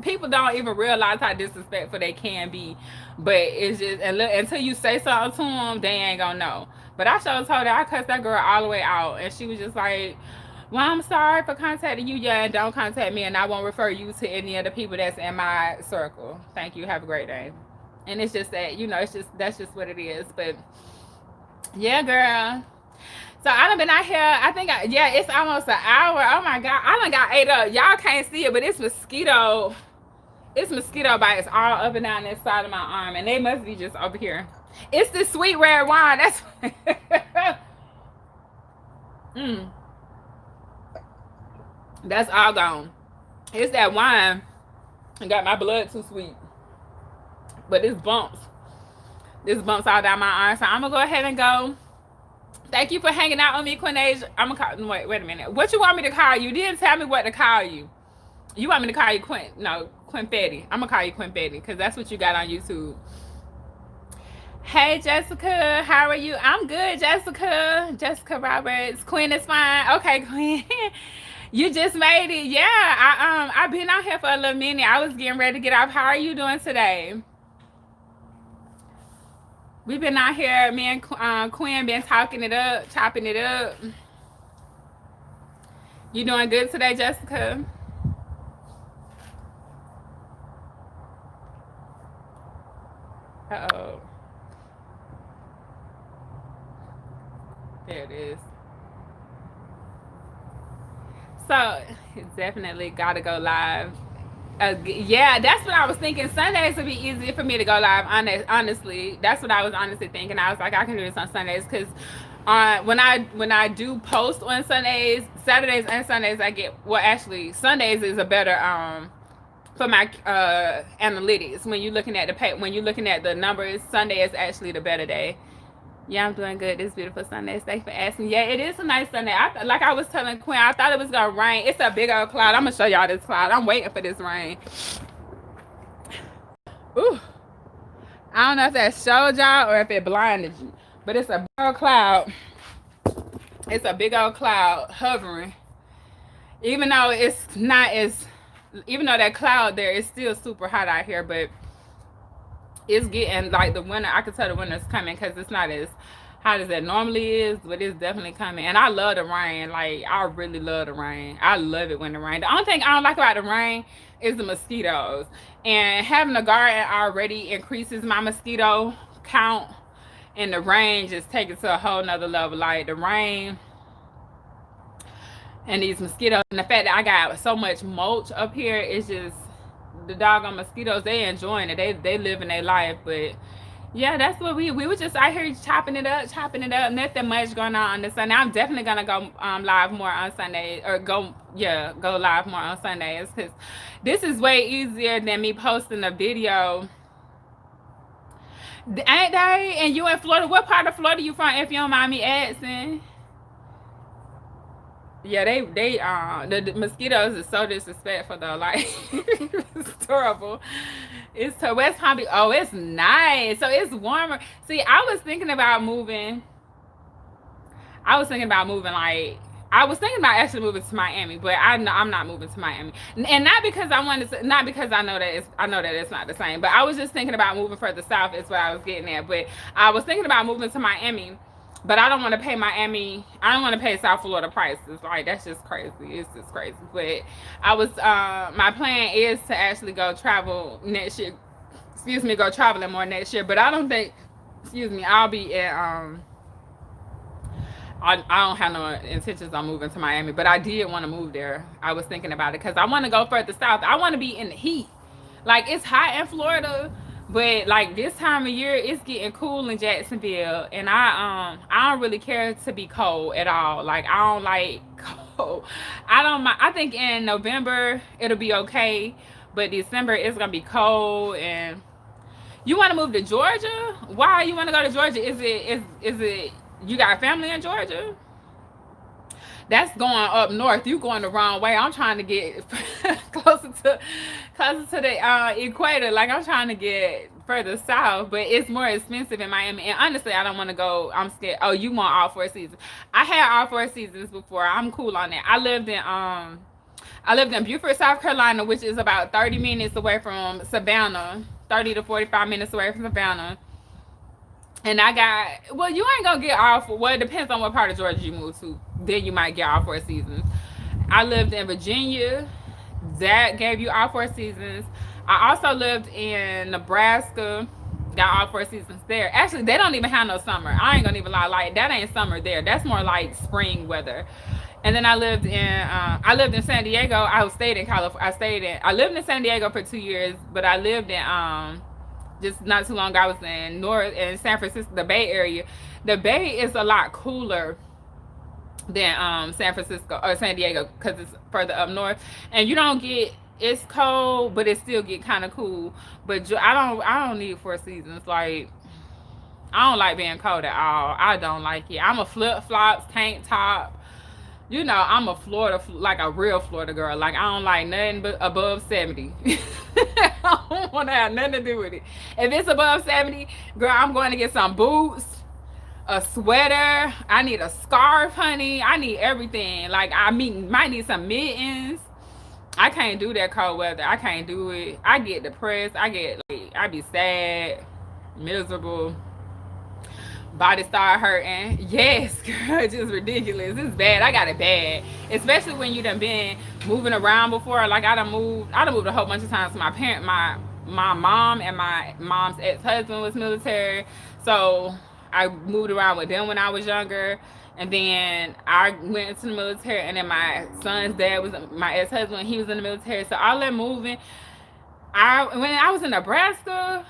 Speaker 1: people don't even realize how disrespectful they can be. But it's just, until you say something to them, they ain't gonna know. But I told her, I cussed that girl all the way out, and she was just like, well, I'm sorry for contacting you, yeah, and don't contact me, and I won't refer you to any of the people that's in my circle. Thank you, have a great day. And it's just that, you know, that's just what it is. But yeah, girl. So I done been out here, I think, it's almost an hour. Oh my God, I done got ate up. Y'all can't see it, but it's mosquito bites all up and down this side of my arm, and they must be just over here. It's the sweet red wine. That's that's all gone. It's that wine. I got my blood too sweet. But this bumps all down my arm. So I'm gonna go ahead and go. Thank you for hanging out with me, Quinasia. I'm gonna call. Wait a minute. What you want me to call you? You didn't tell me what to call you. You want me to call you Quinfetti. I'm gonna call you Quinfetti because that's what you got on YouTube. Hey, Jessica, how are you? I'm good, Jessica. Jessica Roberts. Quinn is fine. Okay, Quinn. You just made it. Yeah, I've been out here for a little minute. I was getting ready to get off. How are you doing today? We've been out here. Me and Quinn been talking it up, chopping it up. You doing good today, Jessica? Uh-oh. There it is. So definitely gotta go live. Yeah, that's what I was thinking. Sundays would be easier for me to go live. Honestly, that's what I was honestly thinking. I was like, I can do this on Sundays because when I do post on Sundays, Saturdays and Sundays, I get well. Actually, Sundays is a better for my analytics. When you're looking at when you're looking at the numbers, Sunday is actually the better day. Yeah, I'm doing good. This beautiful Sunday. Thanks for asking. Yeah, it is a nice Sunday. Like I was telling Quinn, I thought it was gonna rain. It's a big old cloud. I'm gonna show y'all this cloud. I'm waiting for this rain. Ooh, I don't know if that showed y'all or if it blinded you, but it's a big old cloud. It's a big old cloud hovering. Even though it's not as, even though that cloud there is still super hot out here, but it's getting like the winter. I can tell the winter's coming because it's not as hot as it normally is, but it's definitely coming. And I love the rain. Like, I really love the rain. I love it when the rain. The only thing I don't like about the rain is the mosquitoes. And having a garden already increases my mosquito count. And the rain just takes it to a whole nother level. Like, the rain and these mosquitoes. And the fact that I got so much mulch up here, it's just, the doggone mosquitoes, they enjoying it. They living their life. But yeah, that's what we were just out here chopping it up. Nothing much going on this Sunday. I'm definitely gonna go live more on Sunday, or go live more on Sundays, because this is way easier than me posting a video. Ain't they? And you in Florida? What part of Florida you from, if you don't mind me asking? Yeah, the mosquitoes is so disrespectful though. Like, it's horrible. It's to West Palm Beach. Oh, it's nice. So it's warmer. See, I was thinking about moving. Like, I was thinking about actually moving to Miami, but I'm not moving to Miami, and not because not because I know that it's not the same. But I was just thinking about moving further south. Is what I was getting at. But I was thinking about moving to Miami. But I don't want to pay Miami. I don't want to pay South Florida prices. Like, that's just crazy. It's just crazy. But I was, my plan is to actually go travel next year. Go traveling more next year. But I don't think, I'll be at, I don't have no intentions on moving to Miami. But I did want to move there. I was thinking about it because I want to go further south. I want to be in the heat. Like, it's hot in Florida. But like this time of year, it's getting cool in Jacksonville, and I don't really care to be cold at all. Like, I don't like cold. I don't mind. I think in November it'll be okay, but December it's gonna be cold. And you want to move to Georgia? Why you want to go to Georgia? Is it you got family in Georgia? That's going up north. You going the wrong way. I'm trying to get closer to the equator. Like, I'm trying to get further south, but it's more expensive in Miami. And honestly, I don't want to go. I'm scared. Oh, you want all 4 seasons? I had all 4 seasons before. I'm cool on that. I lived in Beaufort, South Carolina, which is about 30 minutes away from Savannah. 30 to 45 minutes away from Savannah. And I got, well, you ain't gonna get all 4. Well, it depends on what part of Georgia you move to. Then you might get all 4 seasons. I lived in Virginia. That gave you all 4 seasons. I also lived in Nebraska. Got all 4 seasons there. Actually, they don't even have no summer. I ain't gonna even lie. Like, that ain't summer there. That's more like spring weather. And then I lived in San Diego. I lived in San Diego for 2 years, but I lived in just not too long ago, I was in San Francisco, the Bay Area. The Bay is a lot cooler than San Francisco or San Diego because it's further up north, and you don't get, it's cold, but it still get kind of cool. But I don't need 4 seasons. Like, I don't like being cold at all. I don't like it. I'm a flip-flops, tank top. You know, I'm a Florida, like a real Florida girl. Like, I don't like nothing but above 70. I don't want to have nothing to do with it. If it's above 70, girl, I'm going to get some boots. a sweater. I need a scarf, honey. I need everything. Like, I mean, might need some mittens. I can't do that cold weather. I can't do it. I get depressed. I be sad, miserable. Body start hurting. Yes, girl, it's just ridiculous. It's bad. I got it bad. Especially when you done been moving around before. Like I done moved a whole bunch of times. My mom and my mom's ex-husband was military. So I moved around with them when I was younger. And then I went into the military, and then my son's dad was my ex-husband. He was in the military. So all that moving. When I was in Nebraska,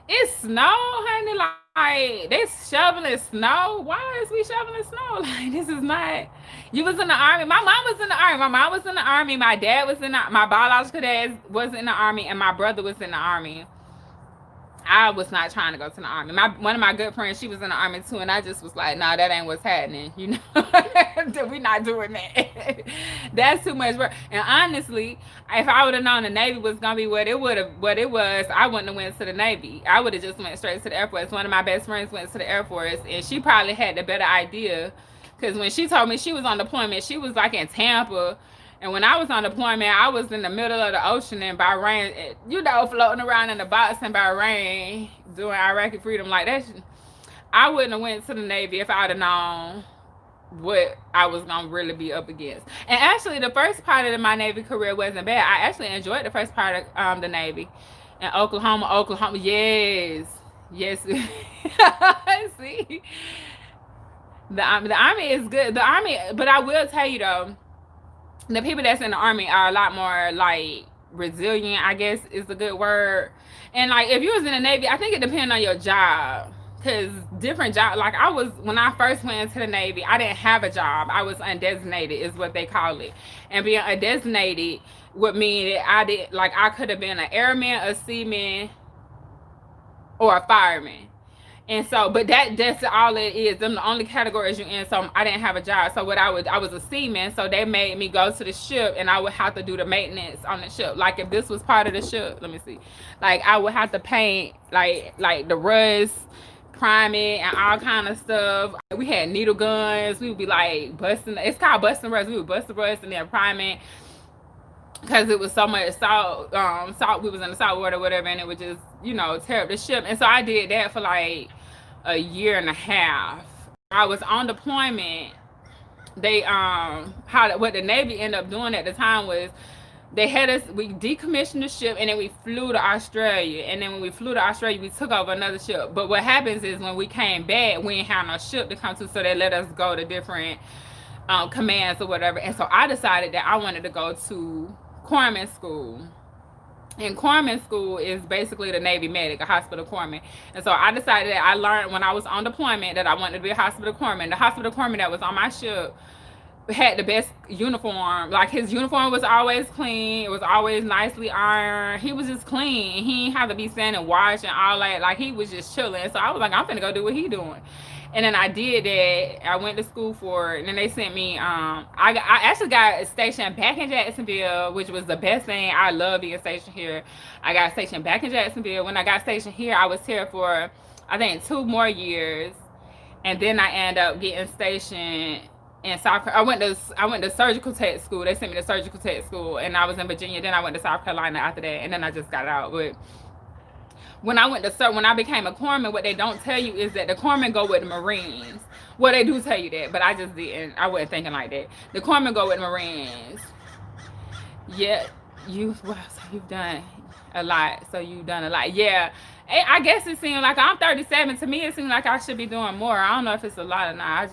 Speaker 1: it snowed, honey. Like they shoveling snow. Why is we shoveling snow? Like this is not. You was in the army. My mom was in the army. My mom was in the army. My dad was in the. My biological dad was in the army, and my brother was in the army. I was not trying to go to the army. One of my good friends, she was in the army too, and I just was like, nah, that ain't what's happening. You know, we not doing that. That's too much work. And honestly, if I would have known the Navy was gonna be what it was, I wouldn't have went to the Navy. I would have just went straight to the Air Force. One of my best friends went to the Air Force, and she probably had the better idea, because when she told me she was on deployment, she was like in Tampa. And when I was on deployment, I was in the middle of the ocean in Bahrain, you know, floating around in the box in Bahrain, doing Iraqi freedom like that. I wouldn't have went to the Navy if I'd have known what I was gonna really be up against. And actually, the first part of my Navy career wasn't bad. I actually enjoyed the first part of the Navy. In Oklahoma, yes, yes. See, the army is good. The army, but I will tell you though, the people that's in the army are a lot more like resilient, I guess is a good word. And like if you was in the Navy, I think it depends on your job, because different job, like when I first went into the Navy, I didn't have a job. I was undesignated is what they call it. And being undesignated would mean that I could have been an airman, a seaman, or a fireman. And so, but that's all it is. Them the only categories you're in. So I didn't have a job. So I was a seaman. So they made me go to the ship, and I would have to do the maintenance on the ship. Like if this was part of the ship, let me see. Like I would have to paint like the rust, prime it, and all kind of stuff. We had needle guns. We would be like busting. It's called busting rust. We would bust the rust and then prime it, because it was so much salt. We was in the salt water, whatever, and it would just, tear up the ship. And so I did that for like a year and a half. I was on deployment. They what the Navy ended up doing at the time was they had us. We decommissioned the ship, and then we flew to Australia. And then when we flew to Australia, we took over another ship. But what happens is when we came back, we didn't have no ship to come to, so they let us go to different commands or whatever. And so I decided that I wanted to go to corpsman school. And corpsman school is basically the Navy medic, a hospital corpsman. And so I decided that I learned when I was on deployment that I wanted to be a hospital corpsman. The hospital corpsman that was on my ship had the best uniform. Like his uniform was always clean. It was always nicely ironed. He was just clean. He didn't have to be standing wash and all that. Like he was just chilling. So I was like, I'm finna go do what he doing. And then I did that. I went to school for it. And then they sent me, I actually got stationed back in Jacksonville, which was the best thing. I love being stationed here. I got stationed back in Jacksonville. When I got stationed here, I was here for, I think, 2 more years. And then I ended up getting stationed in South Carolina. I went to surgical tech school. They sent me to surgical tech school. And I was in Virginia. Then I went to South Carolina after that. And then I just got out. But when I became a corpsman, what they don't tell you is that the corpsmen go with the Marines. Well, they do tell you that, but I just didn't. I wasn't thinking like that. The corpsmen go with the Marines. Yeah, so you've done a lot. So you've done a lot. Yeah, I guess it seemed like I'm 37. To me, it seemed like I should be doing more. I don't know if it's a lot or not.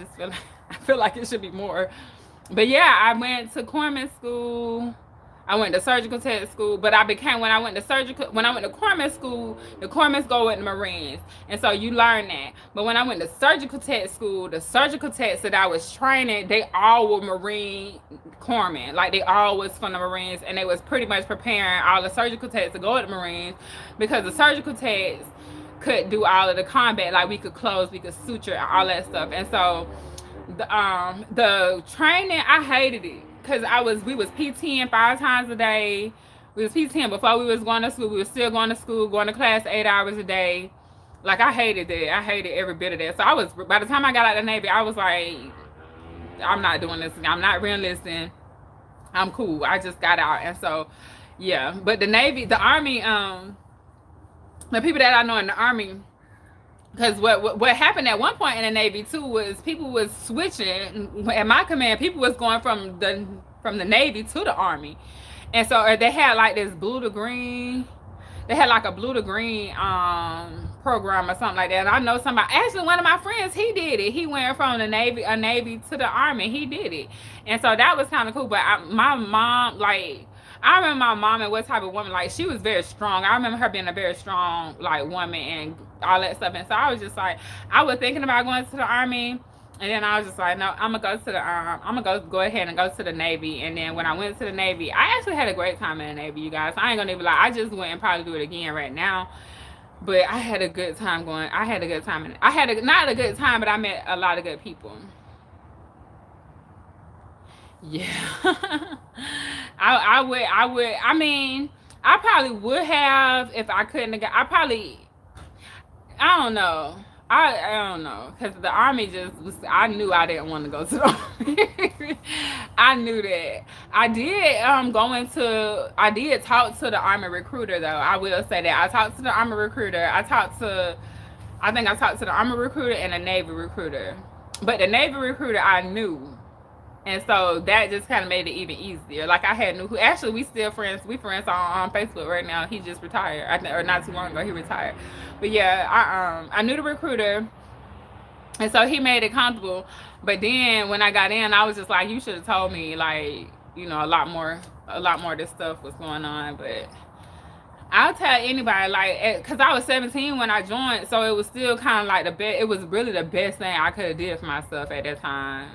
Speaker 1: I feel like it should be more. But yeah, I went to corpsman school. I went to surgical tech school, but when I went to corpsman school, the corpsmen go with the Marines. And so you learn that. But when I went to surgical tech school, the surgical techs that I was training, they all were Marine corpsmen. Like they all was from the Marines, and they was pretty much preparing all the surgical techs to go with the Marines, because the surgical techs could do all of the combat. Like we could close, we could suture, all that stuff. And so the training, I hated it. Because we was PTing 5 times a day. We was PTing before we was going to school. We was still going to school, going to class 8 hours a day. Like I hated that. I hated every bit of that. So I was by the time I got out of the Navy, I was like, I'm not doing this. I'm not re-enlisting. I'm cool. I just got out, and so yeah. But the Navy, the Army, the people that I know in the Army, because what happened at one point in the Navy too was people was switching at my command. People was going from the Navy to the Army, and so they had like this blue to green. They had like a blue to green program or something like that. And I know somebody, actually one of my friends, he did it. He went from the Navy to the Army. He did it, and so that was kind of cool. But my mom, like, I remember my mom and what type of woman, like, she was very strong. I remember her being a very strong, like, woman and all that stuff. And so I was just like, I was thinking about going to the Army. And then I was just like, no, I'm gonna go to the I'm gonna go ahead and go to the Navy. And then when I went to the Navy, I actually had a great time in the Navy, you guys. I ain't gonna even lie. I just went and probably do it again right now. But I had a good time going. I had a good time. Not a good time, but I met a lot of good people. Yeah. I mean, I probably would have if I couldn't have got, I don't know. I don't know, because the Army just was, I knew I didn't want to go to the Army. I knew that. I did talk to the Army recruiter, though. I will say that. I talked to the Army recruiter. I think I talked to the Army recruiter and the Navy recruiter. But the Navy recruiter I knew. And so that just kind of made it even easier. Like I had who actually we still friends. We friends on Facebook right now. He just retired. Or not too long ago he retired. But yeah, I knew the recruiter, and so he made it comfortable. But then when I got in, I was just like, you should have told me, like, a lot more of this stuff was going on. But I'll tell anybody, like, because I was 17 when I joined, so it was still kind of like the best. It was really the best thing I could have did for myself at that time.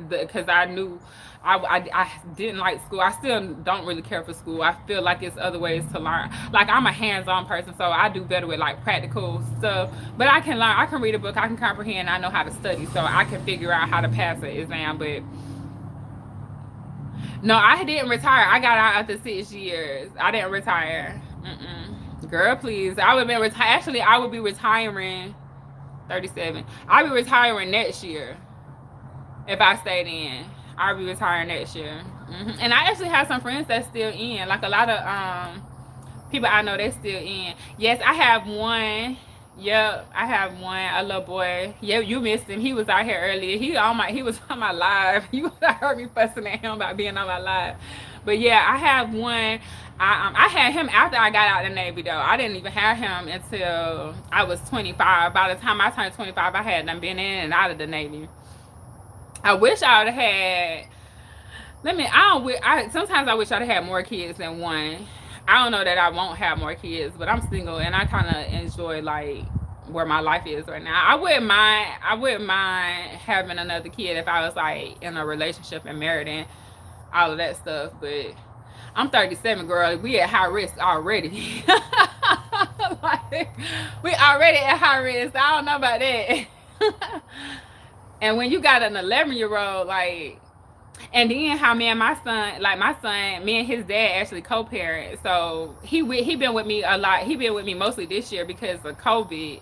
Speaker 1: Because I knew I didn't like school. I still don't really care for school. I feel like it's other ways to learn. Like I'm a hands-on person, so I do better with like practical stuff. But I can learn. I can read a book. I can comprehend. I know how to study, so I can figure out how to pass an exam. But no, I didn't retire. I got out after 6 years. I didn't retire. Girl, please. I would have been retired. Actually, I would be retiring 37. I'll be retiring next year. If I stayed in, I'll be retiring next year. And I actually have some friends that's still in. Like a lot of people I know, they're still in. Yes, I have one. Yep, I have one. A little boy. Yeah, you missed him. He was out here earlier. He was on my live. You heard me fussing at him about being on my live. But yeah, I have one. I had him after I got out of the Navy, though. I didn't even have him until I was 25. By the time I turned 25, I had been in and out of the Navy. I wish I would have had. Sometimes I wish I'd have had more kids than one. I don't know that I won't have more kids, but I'm single and I kind of enjoy like where my life is right now. I wouldn't mind. I wouldn't mind having another kid if I was like in a relationship and married and all of that stuff. But I'm 37, girl. We at high risk already. Like, we already at high risk. I don't know about that. And when you got an 11-year-old, like, and then how me and my son, me and his dad actually co-parent. So he been with me a lot. He been with me mostly this year because of COVID.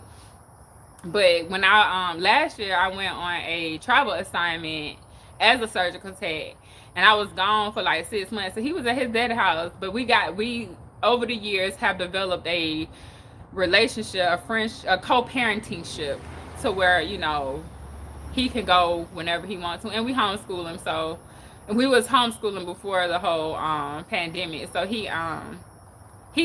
Speaker 1: But when I last year I went on a travel assignment as a surgical tech, and I was gone for like 6 months. So he was at his dad's house. But we over the years have developed a relationship, a co-parenting ship, to where he can go whenever he wants to, and we homeschool him. So, and we was homeschooling before the whole pandemic. So he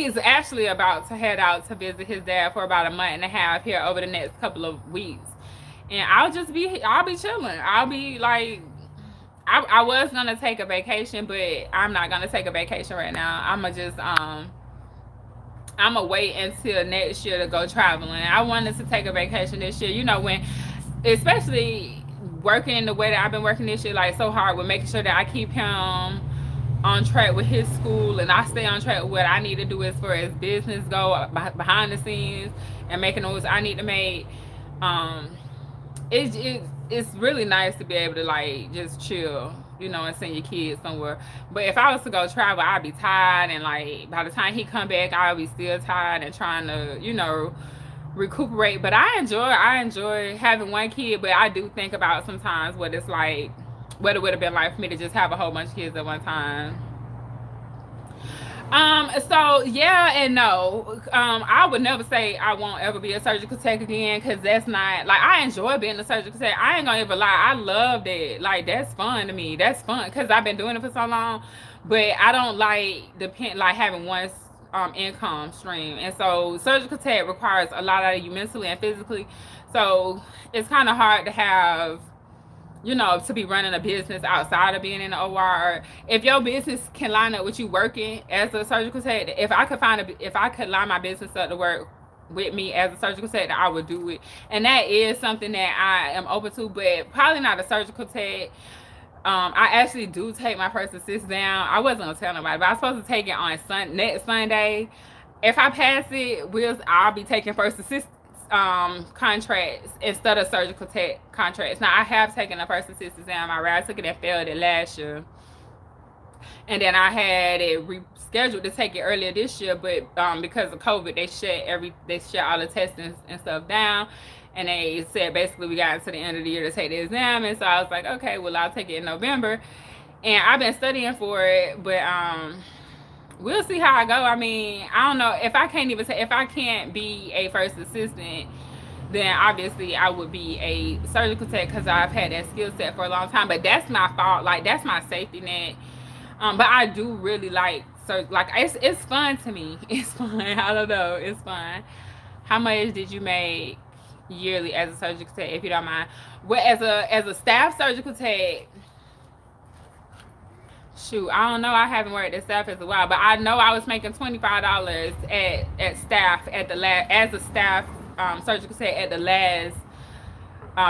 Speaker 1: is actually about to head out to visit his dad for about a month and a half here over the next couple of weeks. And I'll be chilling. I'll be like, I was gonna take a vacation, but I'm not gonna take a vacation right now. I'm gonna wait until next year to go traveling. I wanted to take a vacation this year. Especially working the way that I've been working this year, like so hard with making sure that I keep him on track with his school and I stay on track with what I need to do as far as business go behind the scenes and making those I need to make. It's really nice to be able to like just chill, and send your kids somewhere. But if I was to go travel, I'd be tired, and like by the time he come back, I'll be still tired and trying to, recuperate. But I enjoy having one kid, but I do think about sometimes what it's like, what it would have been like for me to just have a whole bunch of kids at one time. So yeah and no. I would never say I won't ever be a surgical tech again, because that's not like, I enjoy being a surgical tech. I ain't gonna ever lie, I loved it. Like, that's fun to me. That's fun because I've been doing it for so long. But I don't like having one income stream. And so surgical tech requires a lot out of you mentally and physically. So it's kind of hard to have, to be running a business outside of being in the OR. If your business can line up with you working as a surgical tech, if I could line my business up to work with me as a surgical tech, I would do it. And that is something that I am open to, but probably not a surgical tech. I actually do take my first assist down. I wasn't gonna tell nobody, but I'm supposed to take it on next Sunday. If I pass it, I'll be taking first assist contracts instead of surgical tech contracts. Now I have taken a first assist exam. I took it and failed it last year, and then I had it rescheduled to take it earlier this year, but because of COVID, they shut all the testing and stuff down, and they said basically we got to the end of the year to take the exam. And so I was like, okay, well, I'll take it in November, and I've been studying for it, but we'll see how I go. I mean, I don't know if if I can't be a first assistant, then obviously I would be a surgical tech because I've had that skill set for a long time. But that's my fault. Like, that's my safety net. But I do really like it's fun to me. It's fun. I don't know. It's fun. How much did you make yearly as a surgical tech, if you don't mind? Well, as a staff surgical tech, shoot, I don't know. I haven't worked at staff as a while, but I know I was making $25 at staff at the last, as a staff surgical tech at the last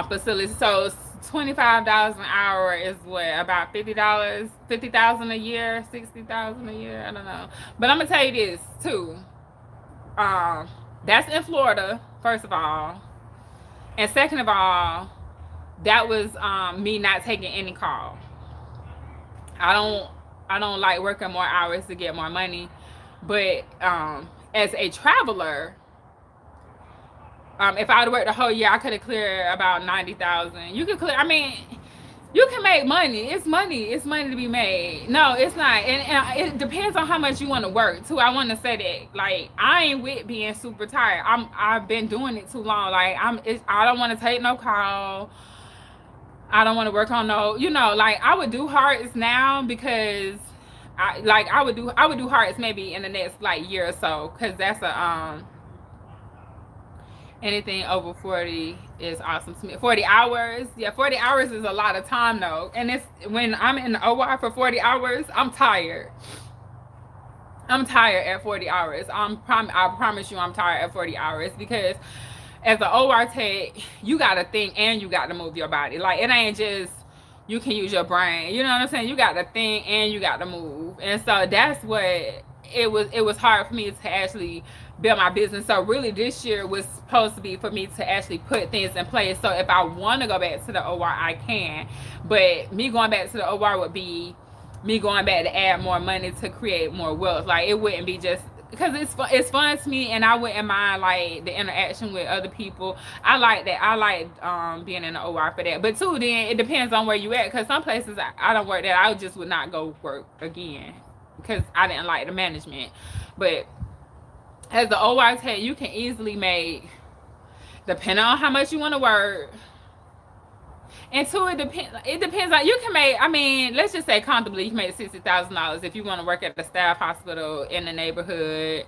Speaker 1: facility. So $25 an hour is what, about $50, 50,000 a year, 60,000 a year. I don't know, but I'm gonna tell you this too. That's in Florida, first of all, and second of all, that was me not taking any call. I don't like working more hours to get more money, but as a traveler, if I would worked the whole year, I could have cleared about 90,000. You can clear. I mean, you can make money. It's money. It's money to be made. No, it's not. And it depends on how much you want to work too. I want to say that, like, I ain't with being super tired. I've been doing it too long. Like, I don't want to take no call. I don't want to work on no, like, I would do hearts now because I would do hearts maybe in the next like year or so, because that's anything over 40 is awesome to me. 40 hours, yeah, 40 hours is a lot of time though, and it's when I'm in the OR for 40 hours, I'm tired. I'm tired at 40 hours. I promise you, I'm tired at 40 hours because as an OR tech, you gotta think and you gotta move your body. Like, it ain't just you can use your brain. You know what I'm saying? You gotta think and you gotta move. And so that's what it was. It was hard for me to actually build my business. So really, this year was supposed to be for me to actually put things in place. So if I want to go back to the OR, I can. But me going back to the OR would be me going back to add more money to create more wealth. Like, it wouldn't be just because it's fun to me, and I wouldn't mind like the interaction with other people. I like that. I like being in the OR for that. But too, then it depends on where you at, because some places I don't work there. I just would not go work again because I didn't like the management. But as the OR tech, you can easily make, depending on how much you want to work. And two, it depends on, you can make, I mean, let's just say comfortably you can make $60,000 if you want to work at a staff hospital in the neighborhood.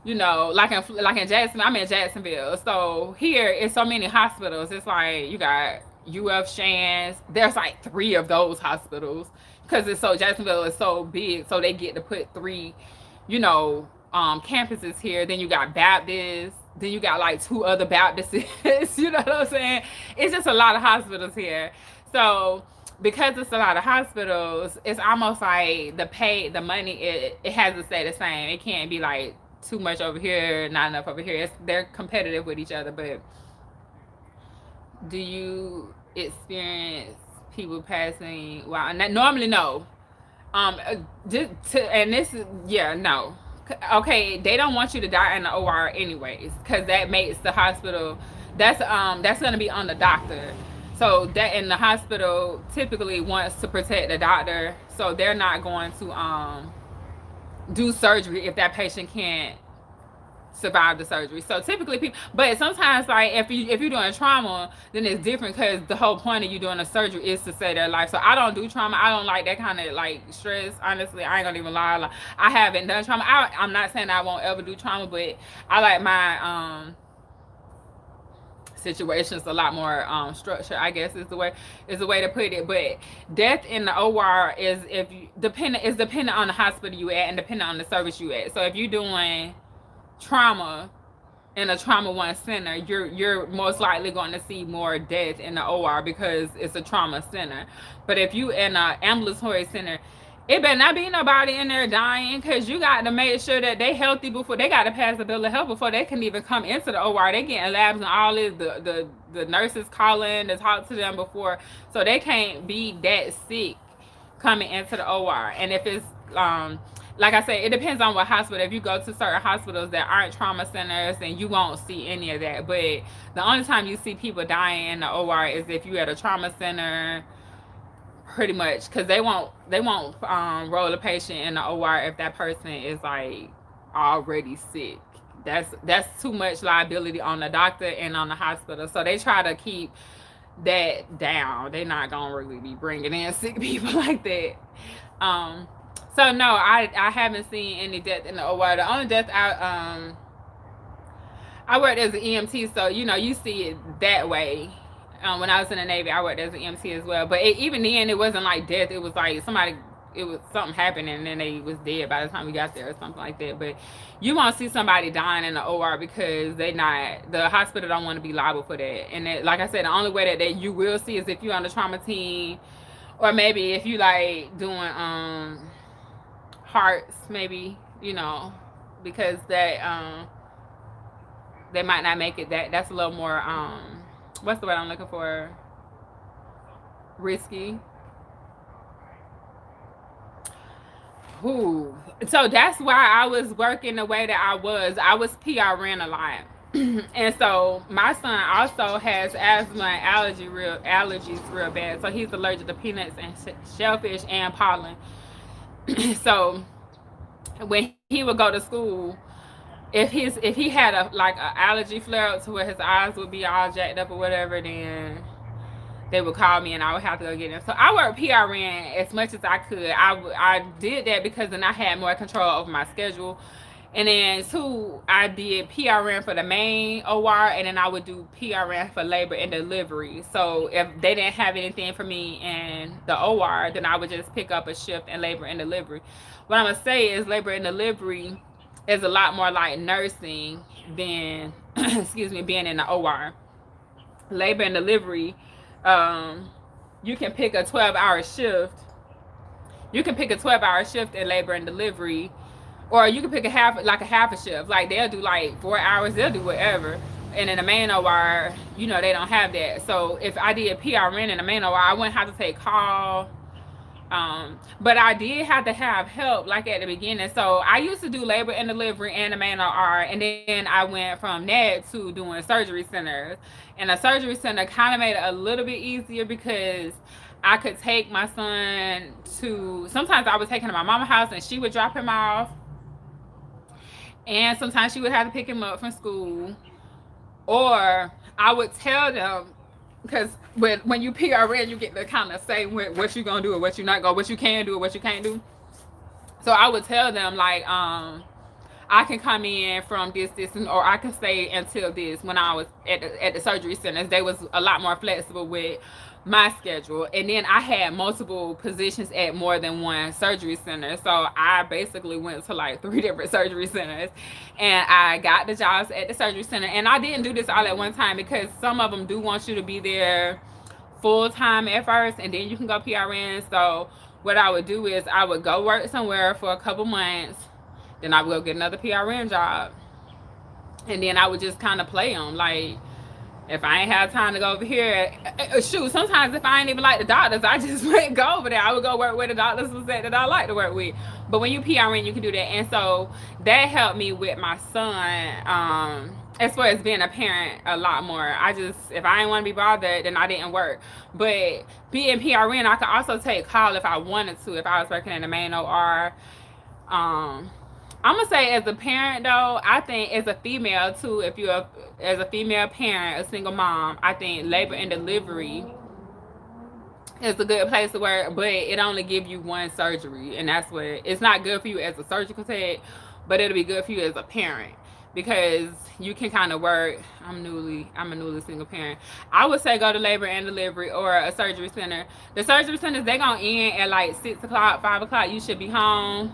Speaker 1: Like in Jacksonville. I'm in Jacksonville, so here it's so many hospitals. It's like you got UF Shands. There's like 3 of those hospitals because Jacksonville is so big, so they get to put 3, campuses here. Then you got Baptist. Then you got like 2 other Baptists. You know what I'm saying? It's just a lot of hospitals here. So because it's a lot of hospitals, it's almost like the money, it has to stay the same. It can't be like too much over here, not enough over here. They're competitive with each other. But do you experience people passing? Wow, normally no. No, okay, they don't want you to die in the OR anyways, because that makes the hospital, that's gonna be on the doctor. So that in the hospital typically wants to protect the doctor, so they're not going to do surgery if that patient can't survive the surgery. So typically people, but sometimes like if you're doing trauma, then it's different because the whole point of you doing a surgery is to save their life. So I don't do trauma. I don't like that kind of like stress. Honestly, I ain't gonna even lie. Like, I haven't done trauma. I'm not saying I won't ever do trauma, but I like my situations a lot more structured, I guess is the way to put it. But death in the OR is if you dependent on the hospital you at and dependent on the service you at. So if you're doing trauma in a trauma one center, you're most likely going to see more death in the OR because it's a trauma center. But if you in an ambulatory center, it better not be nobody in there dying, because you got to make sure that they healthy before they got to pass the bill of health before they can even come into the OR. They getting labs and all this. The nurses calling to talk to them before, so they can't be that sick coming into the OR. And if it's like I said, it depends on what hospital. If you go to certain hospitals that aren't trauma centers, then you won't see any of that. But the only time you see people dying in the OR is if you're at a trauma center, pretty much, because they won't roll a patient in the OR if that person is like already sick. That's too much liability on the doctor and on the hospital. So they try to keep that down. They're not gonna really be bringing in sick people like that. So no, I haven't seen any death in the OR. The only death I worked as an EMT, so you see it that way. When I was in the Navy, I worked as an EMT as well. But even then, it wasn't like death. It was like it was something happening, and then they was dead by the time we got there or something like that. But you won't see somebody dying in the OR because the hospital don't want to be liable for that. And like I said, the only way that you will see is if you're on the trauma team, or maybe if you like doing hearts, maybe, because that they might not make it. That's a little more what's the word I'm looking for? Risky. Ooh. So that's why I was working the way that I was. I was PRN a lot. And so my son also has asthma and allergies real bad. So he's allergic to peanuts and shellfish and pollen. So when he would go to school, if he had a allergy flare up to where his eyes would be all jacked up or whatever, then they would call me and I would have to go get him. So I worked PRN as much as I could. I did that because then I had more control over my schedule. And then too, I did PRN for the main OR, and then I would do PRN for labor and delivery. So if they didn't have anything for me in the OR, then I would just pick up a shift in labor and delivery. What I'm gonna say is labor and delivery is a lot more like nursing than excuse me, being in the OR. Labor and delivery, you can pick a 12-hour shift. You can pick a 12-hour shift in labor and delivery, or you can pick a half a shift. Like they'll do like 4 hours, they'll do whatever. And in the main OR, they don't have that. So if I did PRN in the main OR, I wouldn't have to take call. But I did have to have help like at the beginning. So I used to do labor and delivery and the main OR, and then I went from that to doing surgery centers. And a surgery center kind of made it a little bit easier because I could take my son to, sometimes I was taking him to my mama's house and she would drop him off. And sometimes she would have to pick him up from school. Or I would tell them, because when you PRN, you get to kind of say what you're going to do or what you're not going to, what you can do or what you can't do. So I would tell them, like, I can come in from this, or I can stay until this. When I was at the surgery centers, they was a lot more flexible with my schedule. And then I had multiple positions at more than one surgery center. So I basically went to like 3 different surgery centers, and I got the jobs at the surgery center. And I didn't do this all at one time because some of them do want you to be there full time at first, and then you can go PRN. So what I would do is I would go work somewhere for a couple months, then I would go get another PRN job, and then I would just kind of play them. Like, if I ain't have time to go over here, shoot, sometimes if I ain't even like the doctors, I just wouldn't go over there. I would go work where the doctors was at that I like to work with. But when you PRN, you can do that. And so that helped me with my son, as far as being a parent a lot more. I just, if I didn't want to be bothered, then I didn't work. But being PRN, I could also take call if I wanted to, if I was working in the main OR. I'm gonna say as a parent though, I think as a female too, if you're as a female parent, a single mom, I think labor and delivery is a good place to work, but it only give you one surgery, and that's what it's not good for you as a surgical tech, but it'll be good for you as a parent because you can kind of work. I'm a newly single parent. I would say go to labor and delivery or a surgery center. The surgery centers, they gonna end at like 6 o'clock, 5 o'clock. You should be home.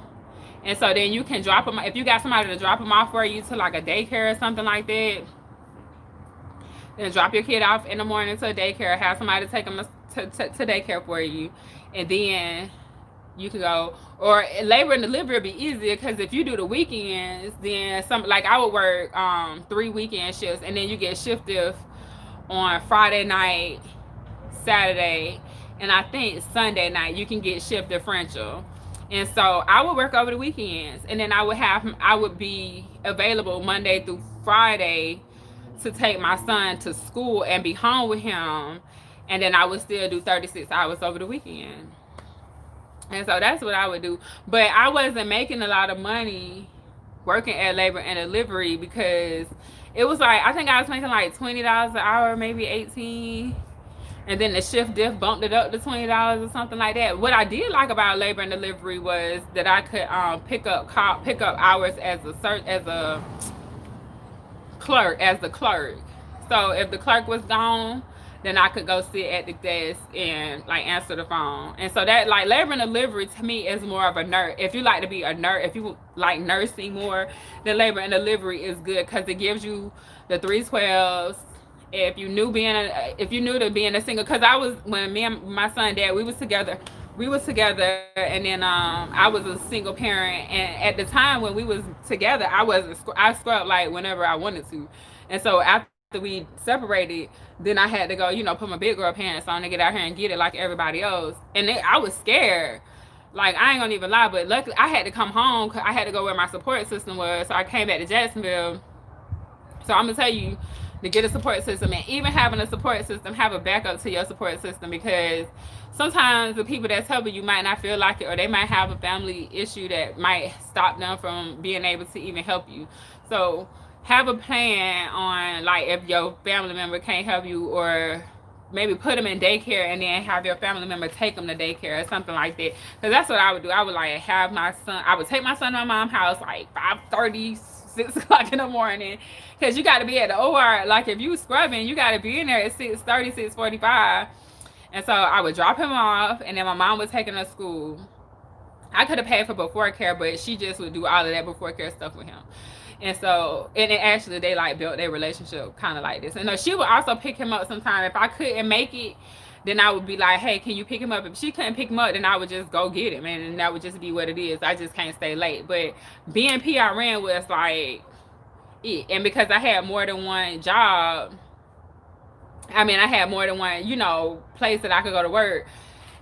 Speaker 1: And so then you can drop them, if you got somebody to drop them off for you to like a daycare or something like that, then drop your kid off in the morning to a daycare, have somebody take them to daycare for you, and then you can go. Or labor and delivery will be easier because if you do the weekends, then some, like I would work 3 weekend shifts, and then you get shifted on Friday night, Saturday, and I think Sunday night you can get shift differential. And so I would work over the weekends, and then I would be available Monday through Friday to take my son to school and be home with him, and then I would still do 36 hours over the weekend. And so that's what I would do. But I wasn't making a lot of money working at labor and delivery because it was like, I think I was making like $20 an hour, maybe 18. And then the shift diff bumped it up to $20 or something like that. What I did like about labor and delivery was that I could pick up hours as a clerk, as the clerk. So if the clerk was gone, then I could go sit at the desk and like answer the phone. And so that, like, labor and delivery to me is more of a nurse. If you like to be a nurse, if you like nursing more, then labor and delivery is good because it gives you the 312s. If you knew to being a single, because I was, when me and my son dad, we was together, and then I was a single parent, and at the time when we was together, I scrubbed like whenever I wanted to. And so after we separated, then I had to go, put my big girl pants on and get out here and get it like everybody else. And I was scared. Like, I ain't gonna even lie, but luckily I had to come home. I had to go where my support system was. So I came back to Jacksonville. So I'm gonna tell you to get a support system, and even having a support system, have a backup to your support system, because sometimes the people that's helping you might not feel like it, or they might have a family issue that might stop them from being able to even help you. So have a plan on, like, if your family member can't help you, or maybe put them in daycare and then have your family member take them to daycare or something like that. Because that's what I would do. I would like have my son, I would take my son to my mom's house like 5:30, 6 o'clock in the morning, because you got to be at the OR. Like, if you scrubbing, you got to be in there at 6:30, 6:45. And so I would drop him off, and then my mom would take him to school. I could have paid for before care, but she just would do all of that before care stuff with him. And so, and it actually, they like built their relationship kind of like this. And she would also pick him up sometime. If I couldn't make it, then I would be like, hey, can you pick him up? If she couldn't pick him up, then I would just go get him. And that would just be what it is. I just can't stay late. But being PRN was like it. And because I had more than one job, I had more than one, place that I could go to work.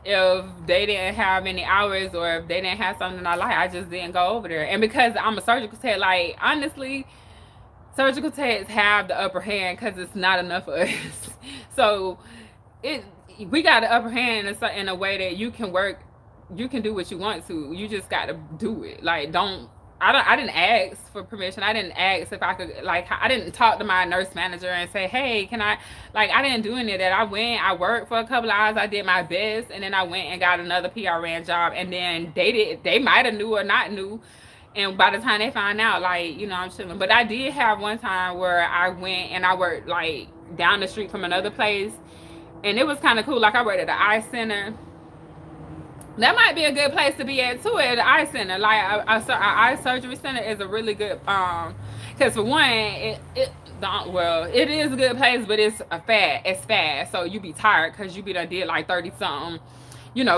Speaker 1: If they didn't have any hours, or if they didn't have something I like, I just didn't go over there. And because I'm a surgical tech, like, honestly, surgical techs have the upper hand because it's not enough of us. So we got the upper hand in a way that you can work, you can do what you want to. You just got to do it. Like, I didn't ask for permission. I didn't ask if I could, like, I didn't talk to my nurse manager and say, hey, can I, like, I didn't do any of that. I worked for a couple of hours, I did my best, and then I went and got another PRN job, and then they might have knew or not knew, and by the time they found out, like, I'm chilling. But I did have one time where I went and I worked, like, down the street from another place, and it was kind of cool. Like, I worked at the eye center. That might be a good place to be at too, at the eye center. Like, a eye surgery center is a really good, because for one, it is a good place, but it's fast. So you be tired because you be done did like 30 something,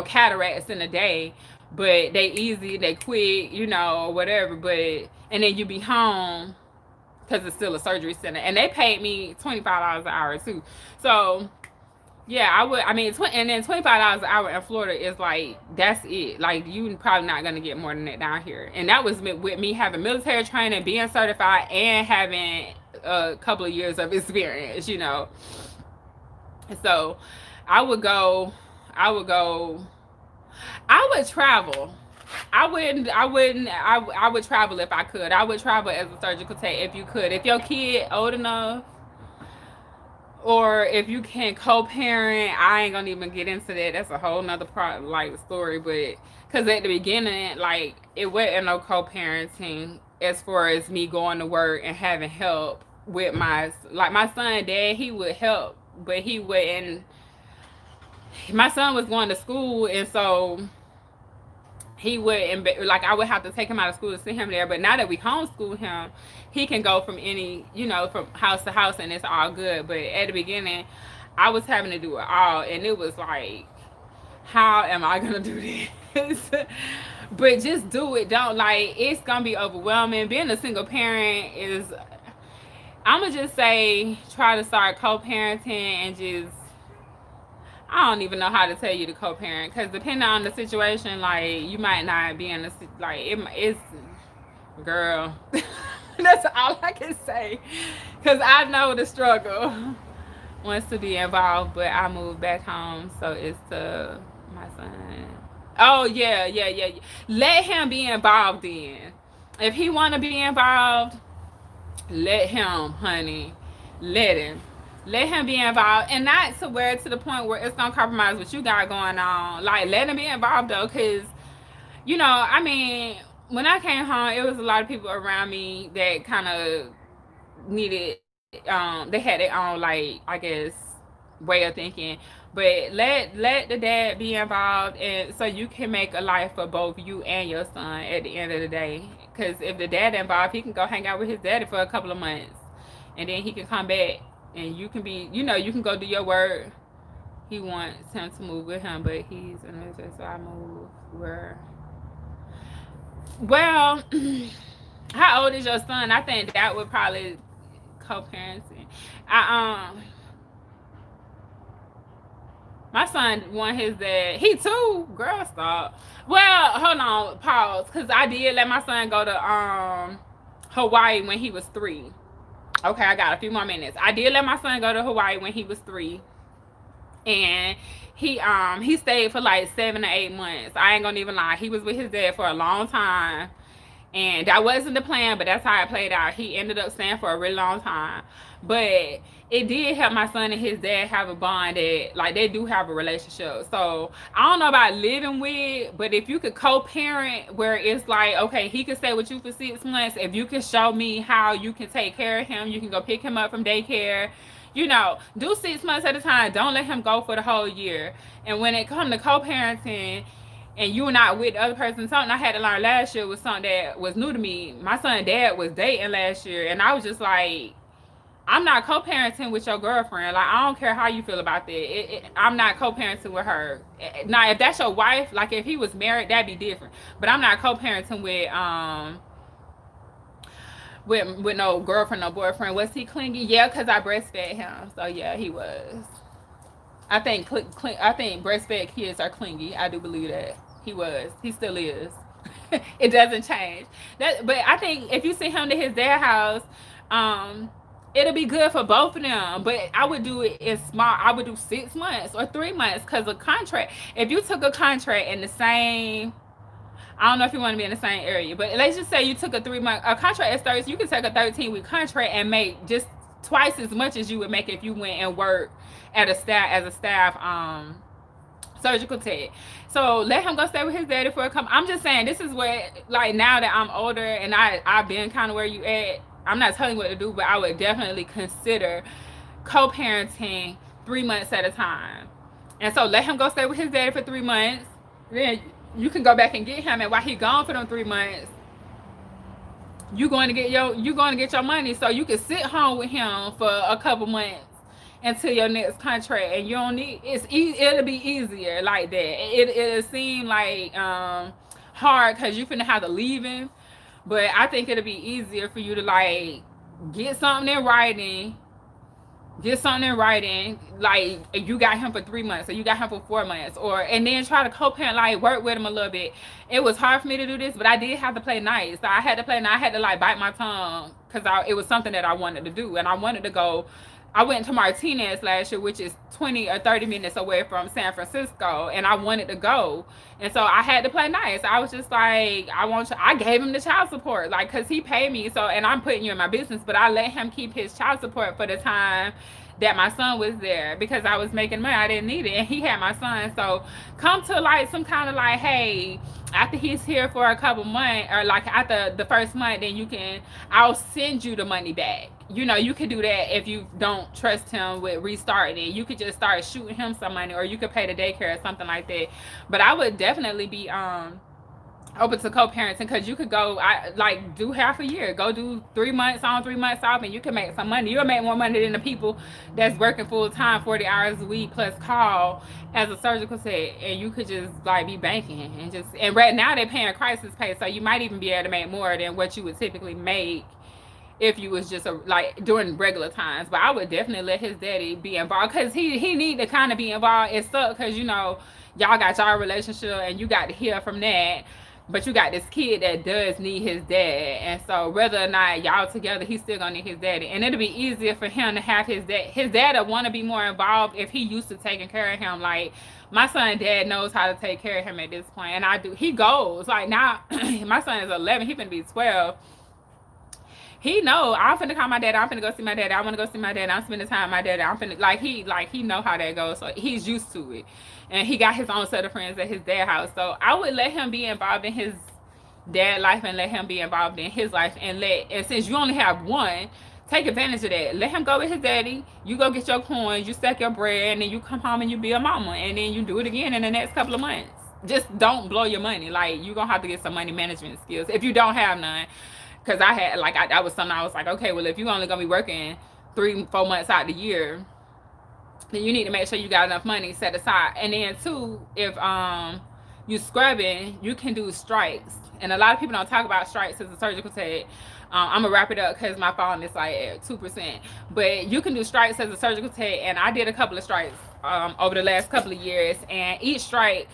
Speaker 1: cataracts in a day. But they easy, they quick, whatever. But, and then you be home because it's still a surgery center, and they paid me $25 an hour too. So Yeah, I would. I mean, and then $25 an hour in Florida is like that's it. Like you probably not gonna get more than that down here. And that was with me having military training, being certified, and having a couple of years of experience. So I would go. I would go. I would travel. I wouldn't. I wouldn't. I would travel if I could. I would travel as a surgical tech if you could. If your kid old enough, or if you can co-parent, I ain't gonna even get into that. That's a whole nother part, like story. But because at the beginning, like it wasn't no co-parenting as far as me going to work and having help with my son dad. He would help, but he wouldn't. My son was going to school, and so he would like I would have to take him out of school to send him there. But now that we homeschool him, he can go from from house to house, and it's all good. But at the beginning, I was having to do it all, and it was like, how am I gonna do this? But just do it. Don't like it's gonna be overwhelming. Being a single parent is. I'm gonna just say try to start co-parenting and just I don't even know how to tell you to co-parent because depending on the situation, like you might not be in a like it's girl. That's all I can say because I know the struggle wants to be involved, but I moved back home, so it's to my son. Oh yeah, yeah, yeah, yeah. Let him be involved then. If he want to be involved, let him, honey. Let him. Let him be involved. And not to where to the point where it's gonna compromise what you got going on. Like let him be involved though, cause I mean, when I came home, it was a lot of people around me that kind of needed they had their own like I guess way of thinking. But let the dad be involved and so you can make a life for both you and your son at the end of the day. Cause if the dad involved, he can go hang out with his daddy for a couple of months and then he can come back and you can be you can go do your work. He wants him to move with him, but he's in the military, so I move where well how old is your son? I think that would probably co-parenting. I My son want his dad. He too. Girl, stop. Well, hold on, pause. Cause I did let my son go to Hawaii when he was 3. Okay, I got a few more minutes. I did let my son go to Hawaii when he was 3, and he stayed for like 7 or 8 months. I ain't gonna even lie. He was with his dad for a long time. And that wasn't the plan, but that's how it played out. He ended up staying for a really long time. But it did help my son and his dad have a bond that, like, they do have a relationship. So I don't know about living with, but if you could co-parent where it's like, okay, he could stay with you for 6 months. If you can show me how you can take care of him, you can go pick him up from daycare. Do 6 months at a time. Don't let him go for the whole year. And when it comes to co-parenting, and you're not with the other person, something I had to learn last year was something that was new to me. My son dad was dating last year, and I was just like, I'm not co-parenting with your girlfriend. Like, I don't care how you feel about that. I'm not co-parenting with her. Now, if that's your wife, like if he was married, that'd be different. But I'm not co-parenting with no girlfriend, no boyfriend. Was he clingy? Yeah, because I breastfed him. So yeah, he was. I think breastfed kids are clingy. I do believe that he was. He still is. It doesn't change. But I think if you send him to his dad's house, it'll be good for both of them. But I would do it in small. I would do 6 months or 3 months because a contract. If you took a contract in the same, I don't know if you want to be in the same area, but let's just say you took a contract at 30. You can take a 13-week contract and make just twice as much as you would make if you went and worked at a staff as a staff surgical tech. So let him go stay with his daddy for a couple. I'm just saying this is what, like, now that I'm older and I've been kind of where you at. I'm not telling you what to do, but I would definitely consider co-parenting 3 months at a time. And so let him go stay with his daddy for 3 months. Then you can go back and get him, and while he gone for them 3 months, you're going to get your money, so you can sit home with him for a couple months until your next contract, and you don't need it'll be easier like that. It'll seem like hard because you finna have to leave him, but I think it'll be easier for you to like get something in writing get something in writing, like you got him for 3 months or you got him for 4 months, or and then try to co-parent, like work with him a little bit. It was hard for me to do this, but I did have to play nice. So I had to play nice. I had to like bite my tongue because it was something that I wanted to do, and I wanted to go. I went to Martinez last year, which is 20 or 30 minutes away from San Francisco, and I wanted to go. And so I had to play nice. I was just like, I gave him the child support, like, because he paid me. So, and I'm putting you in my business, but I let him keep his child support for the time that my son was there because I was making money. I didn't need it. And he had my son. So come to like some kind of like, hey, after he's here for a couple months, or like after the first month, then I'll send you the money back. You know, you could do that if you don't trust him with restarting it. You could just start shooting him some money, or you could pay the daycare or something like that. But I would definitely be open to co-parenting, because you could go, I like, do half a year, go do 3 months on, 3 months off, and you can make some money. You'll make more money than the people that's working full-time 40 hours a week plus call as a surgical tech, and you could just like be banking and right now they're paying crisis pay, so you might even be able to make more than what you would typically make if you was just like during regular times. But I would definitely let his daddy be involved, because he need to kind of be involved. It sucks because, you know, y'all got y'all relationship and you got to hear from that, but you got this kid that does need his dad. And so whether or not y'all together, he's still gonna need his daddy. And it'll be easier for him to have his dad will want to be more involved if he used to taking care of him. Like, my son dad knows how to take care of him at this point, and I do. He goes like, now my son is 11, he's gonna be 12. He know I'm finna call my dad. I'm finna go see my dad. I want to go see my dad. I'm spending time with my dad. I'm finna he know how that goes. So he's used to it, and he got his own set of friends at his dad's house. So I would let him be involved in his dad life and let him be involved in his life, and since you only have one, take advantage of that. Let him go with his daddy. You go get your coins. You stack your bread, and then you come home and you be a mama, and then you do it again in the next couple of months. Just don't blow your money. Like, you gonna have to get some money management skills if you don't have none. Because I had, like, that was something I was like, okay, well, if you're only gonna be working 3-4 months out the year, then you need to make sure you got enough money set aside. And then too, if you scrubbing, you can do strikes. And a lot of people don't talk about strikes as a surgical tech. I'm gonna wrap it up because my phone is like at 2%. But you can do strikes as a surgical tech, and I did a couple of strikes over the last couple of years, and each strike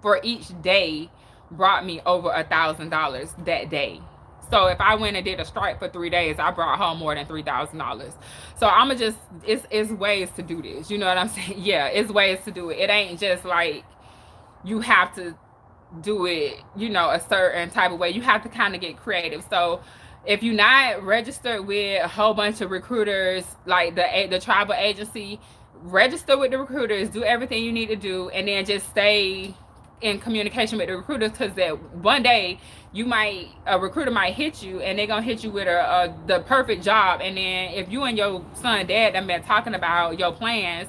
Speaker 1: for each day brought me over $1,000 that day. So if I went and did a strike for 3 days, I brought home more than $3,000. So I'ma just, it's ways to do this. You know what I'm saying? Yeah, it's ways to do it. It ain't just like you have to do it, you know, a certain type of way. You have to kind of get creative. So if you're not registered with a whole bunch of recruiters, like the travel agency, register with the recruiters, do everything you need to do, and then just stay in communication with the recruiters, because that one day a recruiter might hit you, and they're gonna hit you with the perfect job. And then if you and your son dad have been talking about your plans,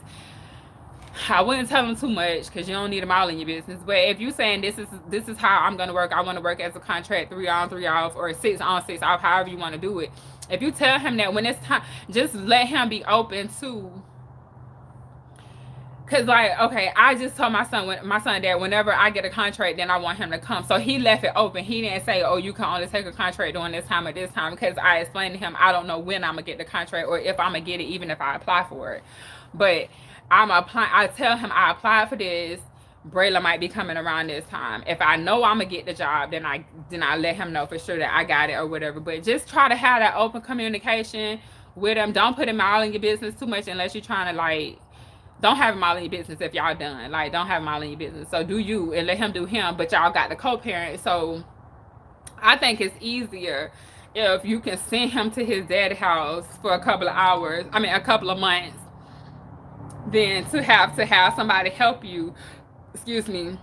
Speaker 1: I wouldn't tell them too much because you don't need them all in your business. But if you're saying this is how I'm gonna work, I want to work as a contract 3 on 3 off, or 6 on 6 off, however you want to do it. If you tell him that when it's time, just let him be open to. Cause like, okay, I just told my son that whenever I get a contract, then I want him to come. So he left it open. He didn't say, oh, you can only take a contract during this time or this time, because I explained to him I don't know when I'm gonna get the contract or if I'm gonna get it, even if I apply for it. But I tell him I applied for this. Braylon might be coming around this time. If I know I'm gonna get the job, then I let him know for sure that I got it or whatever. But just try to have that open communication with him. Don't put him all in your business too much unless you're trying to like. Don't have him all in your business if y'all done. Like, don't have him all in your business. So do you and let him do him, but y'all got the co-parent. So I think it's easier if you can send him to his dad's house for a couple of hours, a couple of months, than to have somebody help you, excuse me,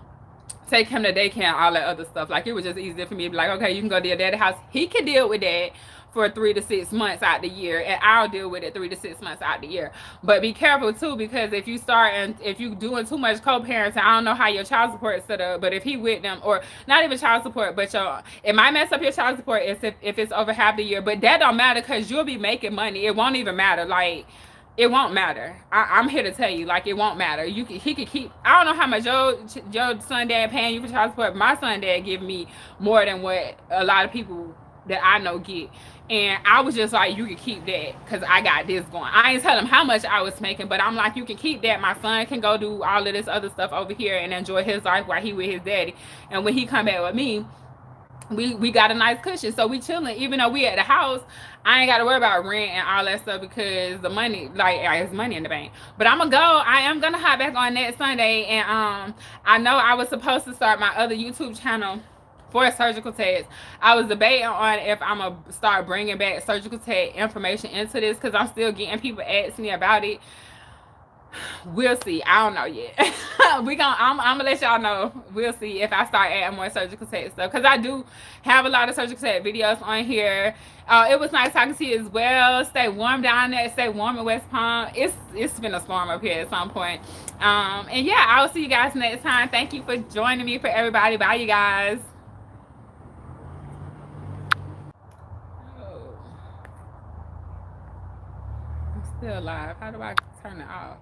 Speaker 1: take him to daycare and all that other stuff. Like, it was just easier for me to be like, okay, you can go to your dad's house. He can deal with that for 3 to 6 months out the year, and I'll deal with it 3 to 6 months out the year. But be careful too, because if you doing too much co-parenting, I don't know how your child support is set up, but if he with them, or not even child support, but it might mess up your child support if it's over half the year. But that don't matter, because you'll be making money. It won't even matter. Like, it won't matter. I'm here to tell you, like, it won't matter. He could keep. I don't know how much your son dad paying you for child support. My son dad give me more than what a lot of people that I know get. And I was just like, you can keep that because I got this going. I ain't tell him how much I was making, but I'm like, you can keep that. My son can go do all of this other stuff over here and enjoy his life while he with his daddy. And when he come back with me, we got a nice cushion, so we chilling. Even though we at the house, I ain't got to worry about rent and all that stuff because the money, like, it's money in the bank. But I'm gonna go. I am gonna hop back on next Sunday, and I know I was supposed to start my other YouTube channel for surgical techs. I was debating on if I'm gonna start bringing back surgical tech information into this because I'm still getting people asking me about it. We'll see. I don't know yet. I'm gonna let y'all know. We'll see if I start adding more surgical tech stuff because I do have a lot of surgical tech videos on here. It was nice talking to you as well. Stay warm down there. Stay warm in West Palm. It's been a storm up here at some point. And yeah, I'll see you guys next time. Thank you for joining me. For everybody, bye, you guys. Oh, I'm still live. How do I turn it off?